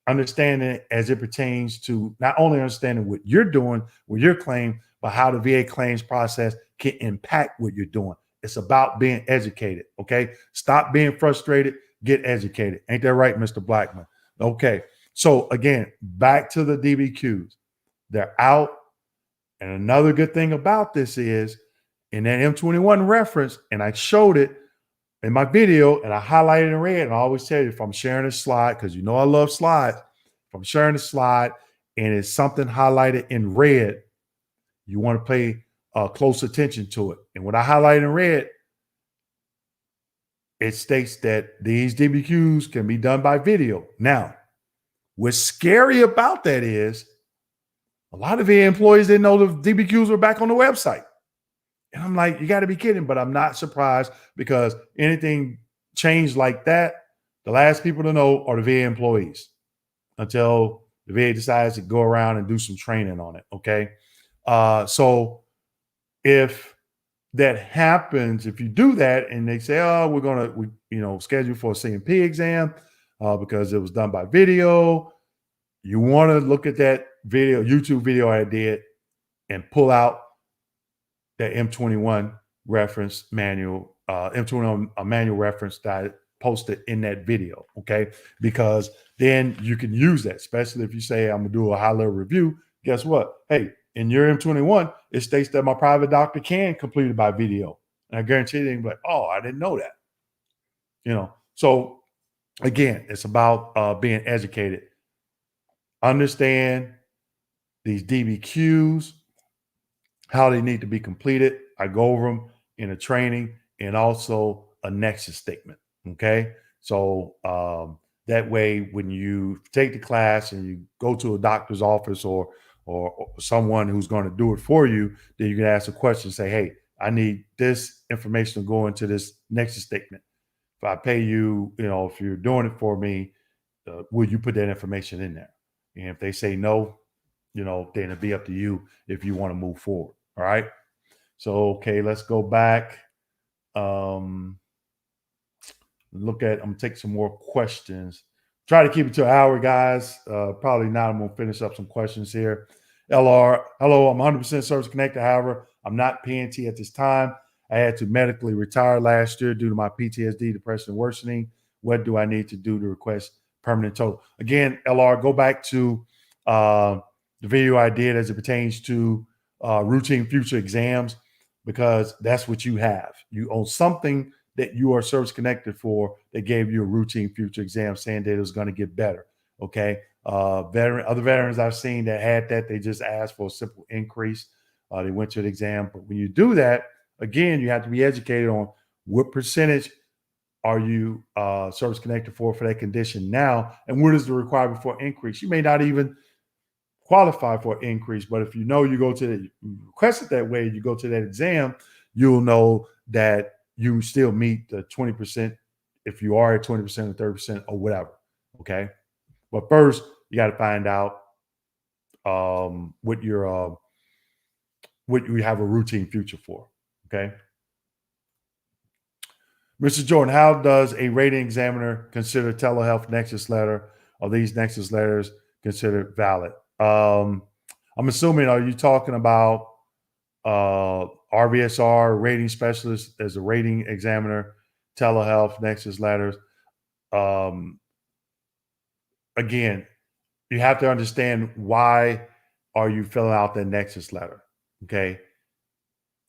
it as it pertains to not only understanding what you're doing with your claim, but how the VA claims process can impact what you're doing. It's about being educated, okay? Stop being frustrated, get educated. Ain't that right, Mr. Blackman? Okay. So again, back to the DBQs. They're out. And another good thing about this is in that M21 reference, and I showed it in my video and I highlighted in red, and I always tell you if I'm sharing a slide, because you know I love slides, if I'm sharing a slide and it's something highlighted in red, you want to pay close attention to it. And what I highlighted in red, it states that these DBQs can be done by video. Now, what's scary about that is a lot of VA employees didn't know the DBQs were back on the website. And I'm like, you got to be kidding. But I'm not surprised because anything changed like that, the last people to know are the VA employees until the VA decides to go around and do some training on it. Okay. So if that happens, if you do that and they say, oh, we're going to schedule for a CMP exam because it was done by video, you want to look at that video, YouTube video I did, and pull out that M21 reference manual, M21 manual reference that I posted in that video, okay? Because then you can use that, especially if you say I'm gonna do a high-level review. Guess what? Hey, in your M21, it states that my private doctor can complete it by video. And I guarantee they'll be like, oh, I didn't know that. So again, it's about being educated. Understand these DBQs, how they need to be completed. I go over them in a training and also a nexus statement. Okay. So that way, when you take the class and you go to a doctor's office or someone who's going to do it for you, then you can ask a question, say, hey, I need this information to go into this nexus statement. If I pay you, if you're doing it for me, will you put that information in there? And if they say no, then it'll be up to you if you want to move forward. All right. So, okay, let's go back. I'm gonna take some more questions. Try to keep it to an hour, guys. Probably not. I'm gonna finish up some questions here. LR, hello, I'm 100% service connected. However, I'm not PNT at this time. I had to medically retire last year due to my PTSD, depression, worsening. What do I need to do to request permanent total? Again, LR, go back to the video I did as it pertains to routine future exams, because that's what you have. You own something that you are service connected for that gave you a routine future exam saying that it was going to get better. Okay. Other veterans I've seen that had that, they just asked for a simple increase. They went to the exam. But when you do that, again, you have to be educated on what percentage are you service connected for that condition now, and what is the requirement for increase. You may not even qualify for an increase, but if you go to you request it that way, you go to that exam, you'll know that you still meet the 20% if you are at 20% or 30% or whatever. Okay. But first, you got to find out what you have a routine future for. Okay. Mr. Jordan, how does a rating examiner consider telehealth nexus letter? Are these nexus letters considered valid? I'm assuming, are you talking about RVSR, rating specialist as a rating examiner, telehealth nexus letters? Again, you have to understand why are you filling out that nexus letter. Okay.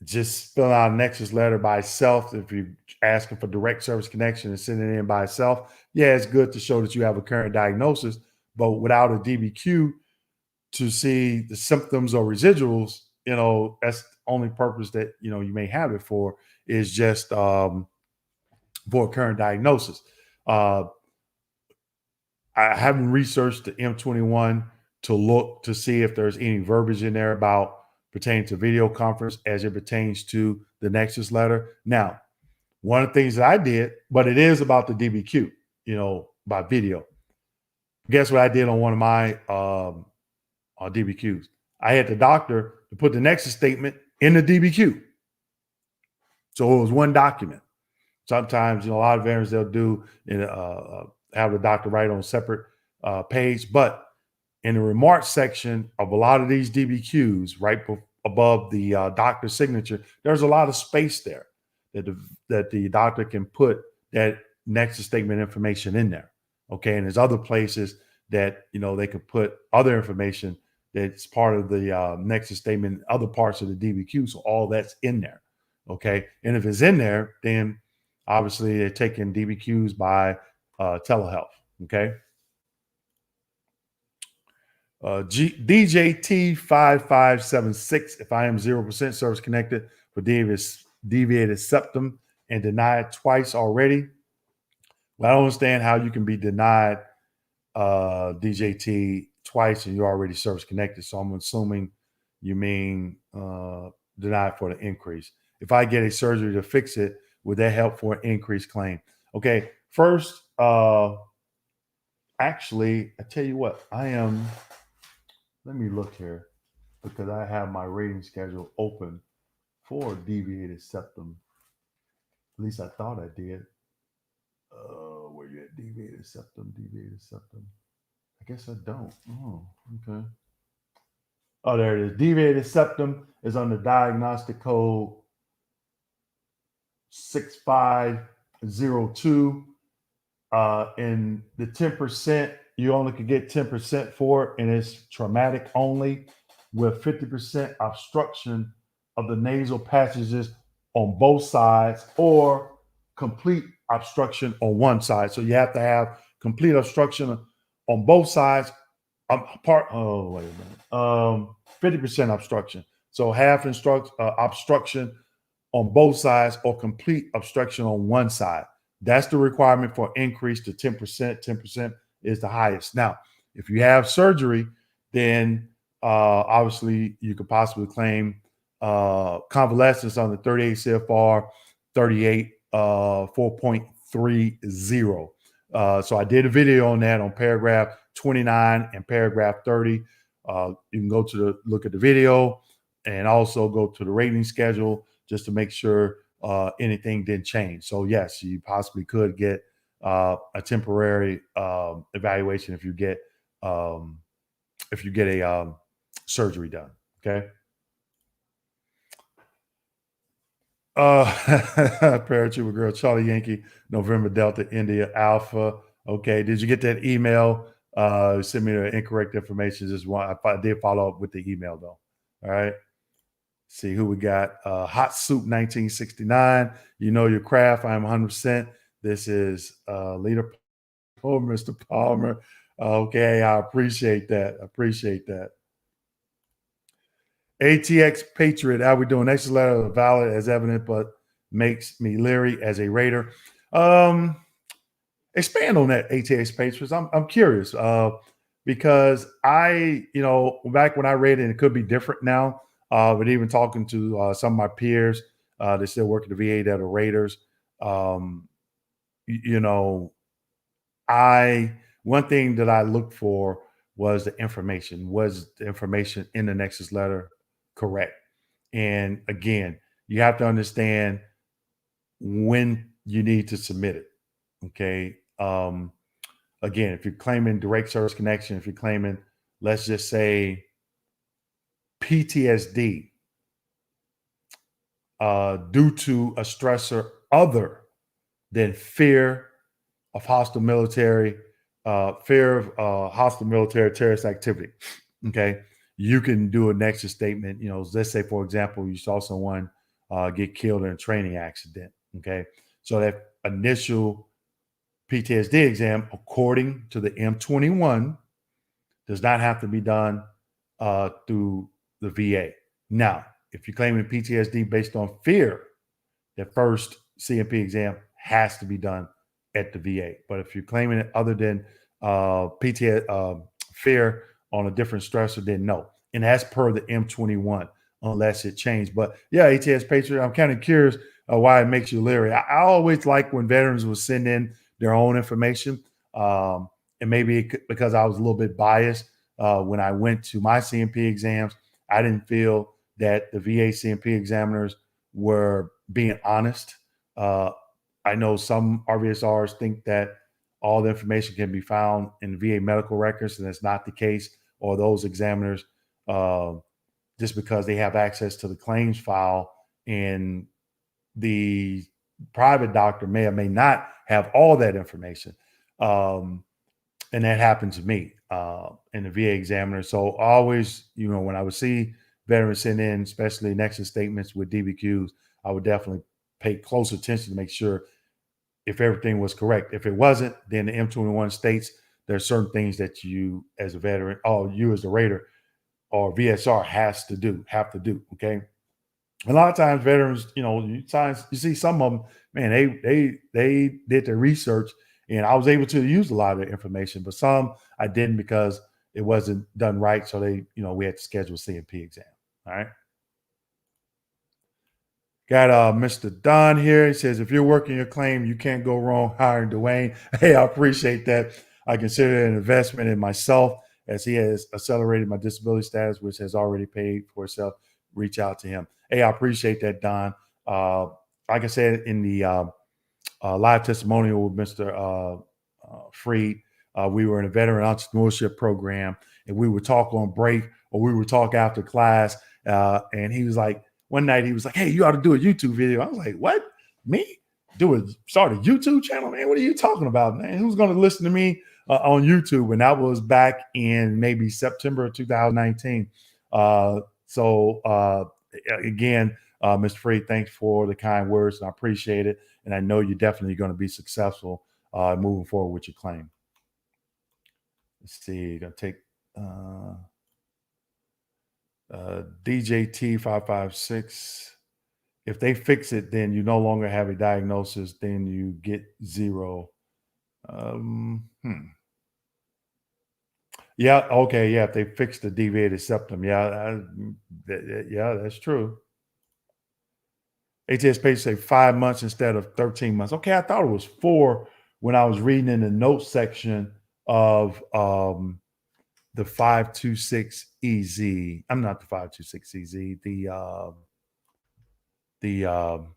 Just filling out a Nexus letter by itself, if you're asking for direct service connection and sending it in by itself, yeah, it's good to show that you have a current diagnosis. But without a DBQ to see the symptoms or residuals, that's the only purpose that you may have it for, is just for a current diagnosis. Uh, I haven't researched the M21 to look to see if there's any verbiage in there about pertaining to video conference as it pertains to the Nexus letter. Now, one of the things that I did, but it is about the DBQ, by video. Guess what I did on one of my DBQs? I had the doctor to put the Nexus statement in the DBQ. So it was one document. Sometimes, a lot of veterans, they'll do have the doctor write on a separate page, but in the remarks section of a lot of these DBQs, right above the doctor's signature, there's a lot of space there that the doctor can put that Nexus statement information in there. Okay, and there's other places that they could put other information that's part of the Nexus statement, other parts of the DBQ. So all that's in there. Okay, and if it's in there, then obviously they're taking DBQs by telehealth. Okay. DJT5576, if I am 0% service connected for deviated septum and denied twice already. Well, I don't understand how you can be denied DJT twice and you're already service connected. So I'm assuming you mean denied for the increase. If I get a surgery to fix it, would that help for an increased claim? Okay, first, actually, I tell you what, let me look here because I have my rating schedule open for deviated septum. At least I thought I did. Where you at? Deviated septum. I guess I don't. Oh, okay. Oh, there it is. Deviated septum is under diagnostic code 6502. In the 10%, you only could get 10% for it, and it's traumatic only, with 50% obstruction of the nasal passages on both sides or complete obstruction on one side. So you have to have complete obstruction on both sides. Wait a minute. 50% obstruction. So half obstruction on both sides or complete obstruction on one side. That's the requirement for increase to 10%. 10% is the highest. Now, if you have surgery, then obviously you could possibly claim convalescence on the 38 CFR 38 4.30. So I did a video on that on paragraph 29 and paragraph 30. You can go look at the video and also go to the rating schedule just to make sure anything didn't change. So yes, you possibly could get a temporary evaluation if you get a surgery done. Okay. Paratrooper girl, Charlie Yankee, November Delta, India Alpha. Okay. Did you get that email? Send me the incorrect information. I did follow up with the email though. All right. See who we got. Hot Soup 1969. You know your craft. I'm 100%. This is Leader Palmer, Mr. Palmer. Okay, I appreciate that. ATX Patriot. How we doing? Next letter valid as evident, but makes me leery as a raider. Expand on that, ATX Patriots. I'm curious because back when I read it, and it could be different now. But even talking to some of my peers, they still work at the VA that are Raiders. One thing that I looked for was the information. Was the information in the Nexus letter correct? And again, you have to understand when you need to submit it. Okay. Again, if you're claiming direct service connection, if you're claiming, let's just say, PTSD due to a stressor other than fear of hostile military terrorist activity. Okay. you can do a nexus statement. Let's say, for example, you saw someone get killed in a training accident. Okay. So that initial PTSD exam, according to the M21, does not have to be done through the VA. Now, if you're claiming PTSD based on fear, the first CMP exam has to be done at the VA. But if you're claiming it other than PTSD, fear on a different stressor, then no. And as per the M21, unless it changed. But yeah, ATS Patriot, I'm kind of curious why it makes you leery. I always like when veterans will send in their own information. And maybe because I was a little bit biased when I went to my CMP exams, I didn't feel that the VA CMP examiners were being honest. I know some RVSRs think that all the information can be found in VA medical records, and that's not the case. Or those examiners, just because they have access to the claims file, and the private doctor may or may not have all that information. And that happened to me in the VA examiner. So always, when I would see veterans send in, especially nexus statements with DBQs, I would definitely pay close attention to make sure if everything was correct. If it wasn't, then the M21 states there's certain things that you as a veteran, or you as a rater or VSR have to do. Okay. A lot of times veterans, you see some of them, man, they did their research, and I was able to use a lot of their information, but some I didn't because it wasn't done right. So we had to schedule a CMP exam. All right. Got Mr. Don here. He says, if you're working your claim, you can't go wrong hiring Dwayne. Hey, I appreciate that. I consider it an investment in myself, as he has accelerated my disability status, which has already paid for itself. Reach out to him. Hey, I appreciate that, Don. Like I said in the live testimonial with Mr. Freed, we were in a veteran entrepreneurship program, and we would talk on break, or we would talk after class. And he was like, one night he was like, hey, you ought to do a YouTube video. I was like, what? Me? Start a YouTube channel, man? What are you talking about, man? Who's going to listen to me on YouTube? And that was back in maybe September of 2019. Again, Mr. Freed, thanks for the kind words, and I appreciate it. And I know you're definitely going to be successful moving forward with your claim. Let's see. Going to take DJT556. If they fix it, then you no longer have a diagnosis. Then you get 0. Yeah. Okay. Yeah. If they fix the deviated septum. Yeah. That's true. ATS pages say 5 months instead of 13 months. Okay. I thought it was 4 when I was reading in the notes section of the 526EZ. I'm not the 526EZ, the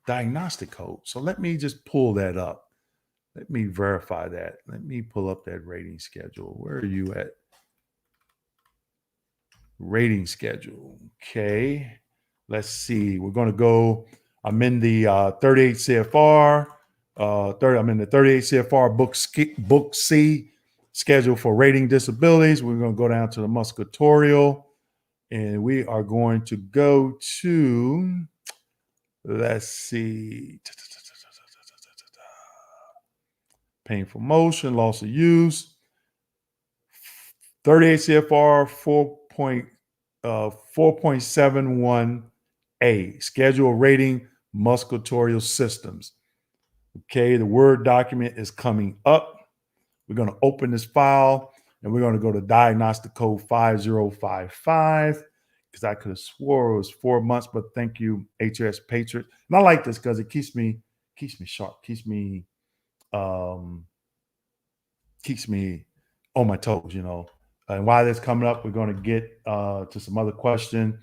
diagnostic code. So let me just pull that up. Let me verify that. Let me pull up that rating schedule. Where are you at? Rating schedule. Okay. Let's see. We're going to go. I'm in the 38 CFR. I'm in the 38 CFR book C, schedule for rating disabilities. We're going to go down to the musculoskeletal, and we are going to go to, let's see, painful motion, loss of use, 38 CFR 4.71A, schedule rating musculoskeletal systems. Okay, the Word document is coming up. We're going to open this file, and we're going to go to diagnostic code 5055, because I could have swore it was 4 months, but thank you, HS Patriot. And I like this because it keeps me sharp, keeps me on my toes, And while that's coming up, we're going to get to some other question.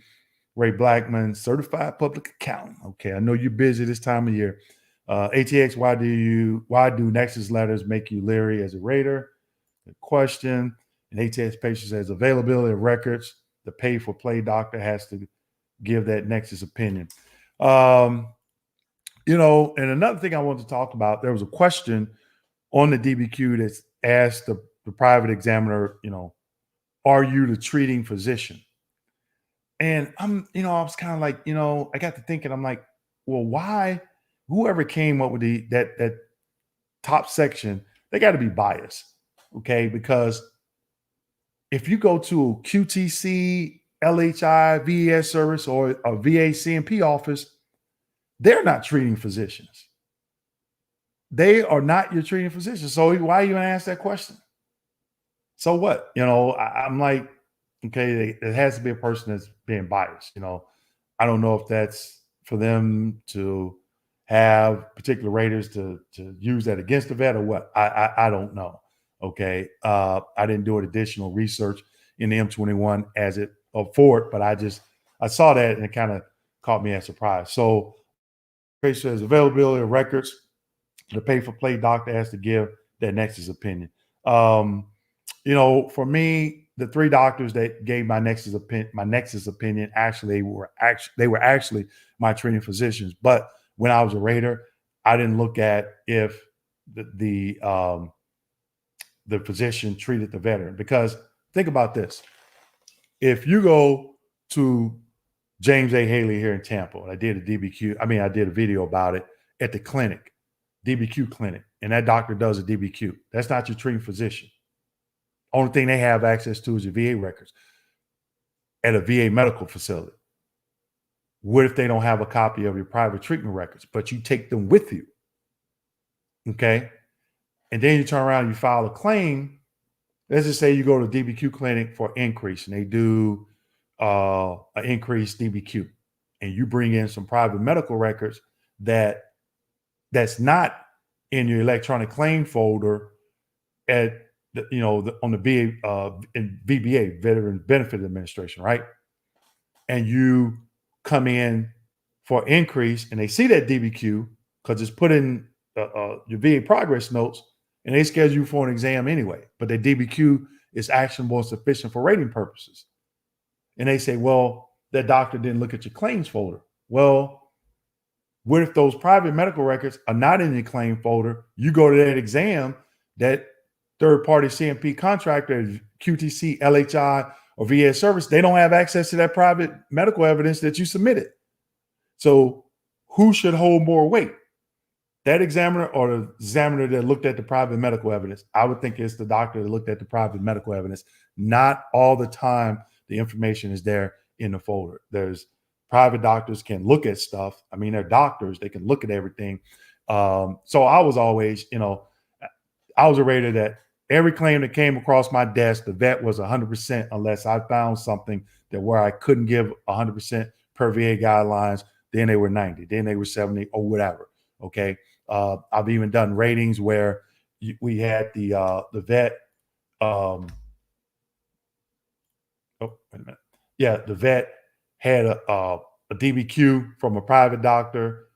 Ray Blackman, certified public accountant. Okay, I know you're busy this time of year. ATX, why do Nexus letters make you leery as a rater? Good question. And ATX patient says availability of records. The pay for play doctor has to give that Nexus opinion. And another thing I wanted to talk about, there was a question on the DBQ that's asked the private examiner, are you the treating physician? And I was kind of like, I got to thinking, I'm like, well, why? Whoever came up with that top section, they got to be biased, okay? Because if you go to QTC, LHI, VES service, or a VA CMP office, they're not treating physicians. They are not your treating physician. So why are you going to ask that question? So what? I'm like, okay, it has to be a person that's being biased. I don't know if that's for them to have particular raters to use that against the vet or what. I don't know. Okay, I didn't do additional research in the M21 as it for it, but I saw that and it kind of caught me as surprise. So, it says availability of records. The pay for play doctor has to give that nexus opinion. For me, the three doctors that gave my nexus opinion actually were actually my treating physicians. But when I was a rater, I didn't look at if the physician treated the veteran, because think about this: if you go to James A. Haley here in Tampa, and I did a video about it at the clinic, DBQ clinic, and that doctor does a DBQ. That's not your treating physician. Only thing they have access to is your VA records at a VA medical facility. What if they don't have a copy of your private treatment records, but you take them with you? Okay. And then you turn around and you file a claim. Let's just say you go to DBQ clinic for increase and they do an increased DBQ, and you bring in some private medical records that's not in your electronic claim folder at on the VA in VBA, Veteran Benefit Administration, right? And you come in for increase, and they see that DBQ because it's put in your VA progress notes, and they schedule you for an exam anyway. But the DBQ is actionable and sufficient for rating purposes. And they say, well, that doctor didn't look at your claims folder. Well, what if those private medical records are not in your claim folder? You go to that exam, that third-party CMP contractor, QTC, LHI, or VA service, they don't have access to that private medical evidence that you submitted. So who should hold more weight? That examiner or the examiner that looked at the private medical evidence? I would think it's the doctor that looked at the private medical evidence. Not all the time the information is there in the folder. There's private doctors can look at stuff. I mean, they're doctors. They can look at everything. So I was always, I was a rater that every claim that came across my desk, the vet was 100% unless I found something that where I couldn't give 100% per VA guidelines. Then they were 90, then they were 70 or whatever. Okay. I've even done ratings where we had the vet. Oh, wait a minute. Yeah, the vet had a DBQ from a private doctor.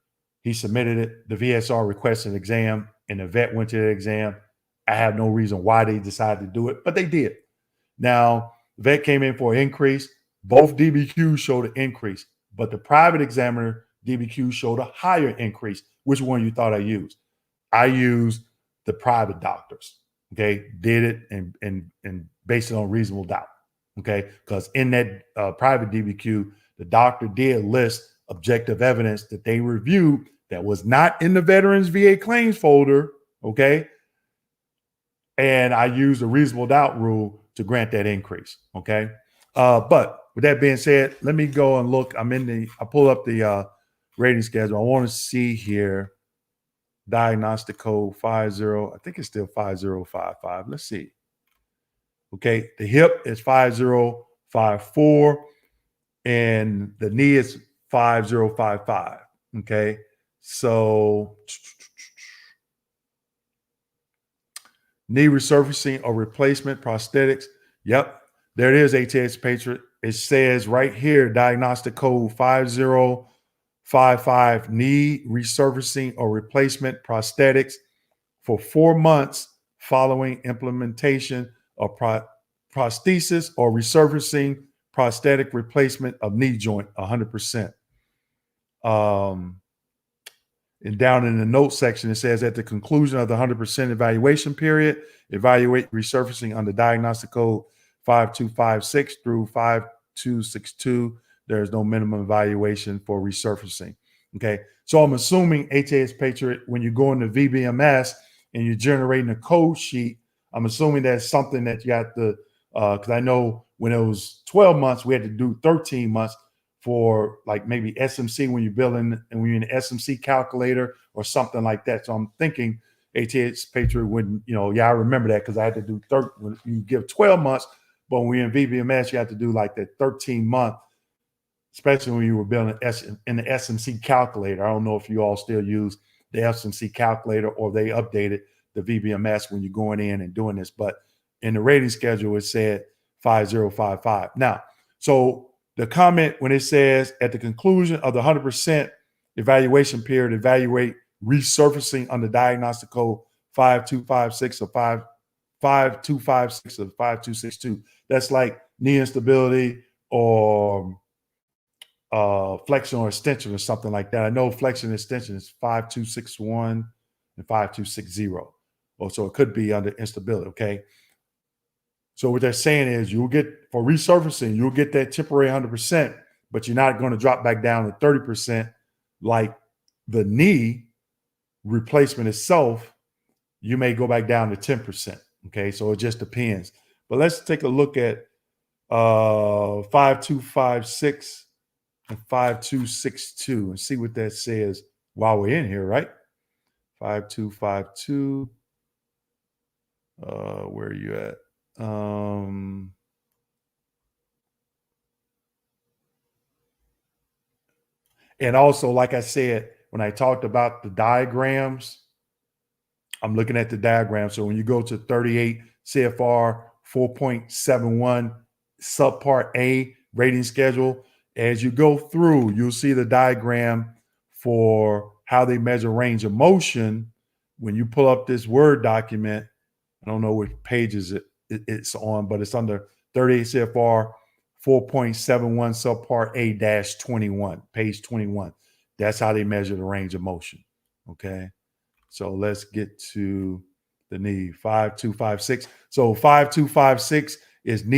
He submitted it. The VSR requested an exam, and the vet went to the exam. I have no reason why they decided to do it, but they did. Now, the vet came in for an increase. Both DBQs showed an increase, but the private examiner DBQ showed a higher increase. Which one you thought I used? I used the private doctors. Okay, did it and based it on reasonable doubt. Okay, because in that private DBQ, the doctor did list objective evidence that they reviewed that was not in the Veterans VA claims folder. Okay, and I used a reasonable doubt rule to grant that increase. Okay, but with that being said, let me go and look. I pull up the rating schedule. I want to see here. Diagnostic code 50. I think it's still 5055. Let's see. Okay, the hip is 5054 and the knee is 5055. Okay, so knee resurfacing or replacement prosthetics. Yep, there it is, ATX Patriot. It says right here, diagnostic code 5055, knee resurfacing or replacement prosthetics for 4 months following implementation of prosthesis or resurfacing prosthetic replacement of knee joint, 100%. And down in the notes section, it says at the conclusion of the 100% evaluation period, evaluate resurfacing under diagnostic code 5256 through 5262, there's no minimum evaluation for resurfacing. Okay, so I'm assuming HAS Patriot, when you go into VBMS and you're generating a code sheet, I'm assuming that's something that you have to, because I know when it was 12 months, we had to do 13 months for like maybe SMC when you're building and when you're in the SMC calculator or something like that. So I'm thinking HAS Patriot wouldn't, I remember that because I had to do you give 12 months, but when we're in VBMS, you have to do like that 13-month, especially when you were building in the SMC calculator. I don't know if you all still use the SMC calculator or they updated the VBMS when you're going in and doing this. But in the rating schedule, it said 5055. Now, so the comment when it says at the conclusion of the 100% evaluation period, evaluate resurfacing under diagnostic code 5256 or 5256 or 5262. That's like knee instability or flexion or extension or something like that. I know flexion and extension is 5261 and 5260. So it could be under instability. Okay. So what they're saying is you'll get for resurfacing, you'll get that temporary 100%, but you're not going to drop back down to 30% like the knee replacement itself. You may go back down to 10%. Okay. So it just depends. But let's take a look at 5256 and 5262 and see what that says while we're in here, right? 5252. Where are you at? And also, like I said, when I talked about the diagrams, I'm looking at the diagram. So when you go to 38 CFR 4.71 subpart A rating schedule, as you go through, you'll see the diagram for how they measure range of motion. When you pull up this Word document, I don't know which pages it's on, but it's under 38 CFR 4.71 subpart A-21, page 21. That's how they measure the range of motion. Okay. So let's get to the knee 5256. So 5256 is knee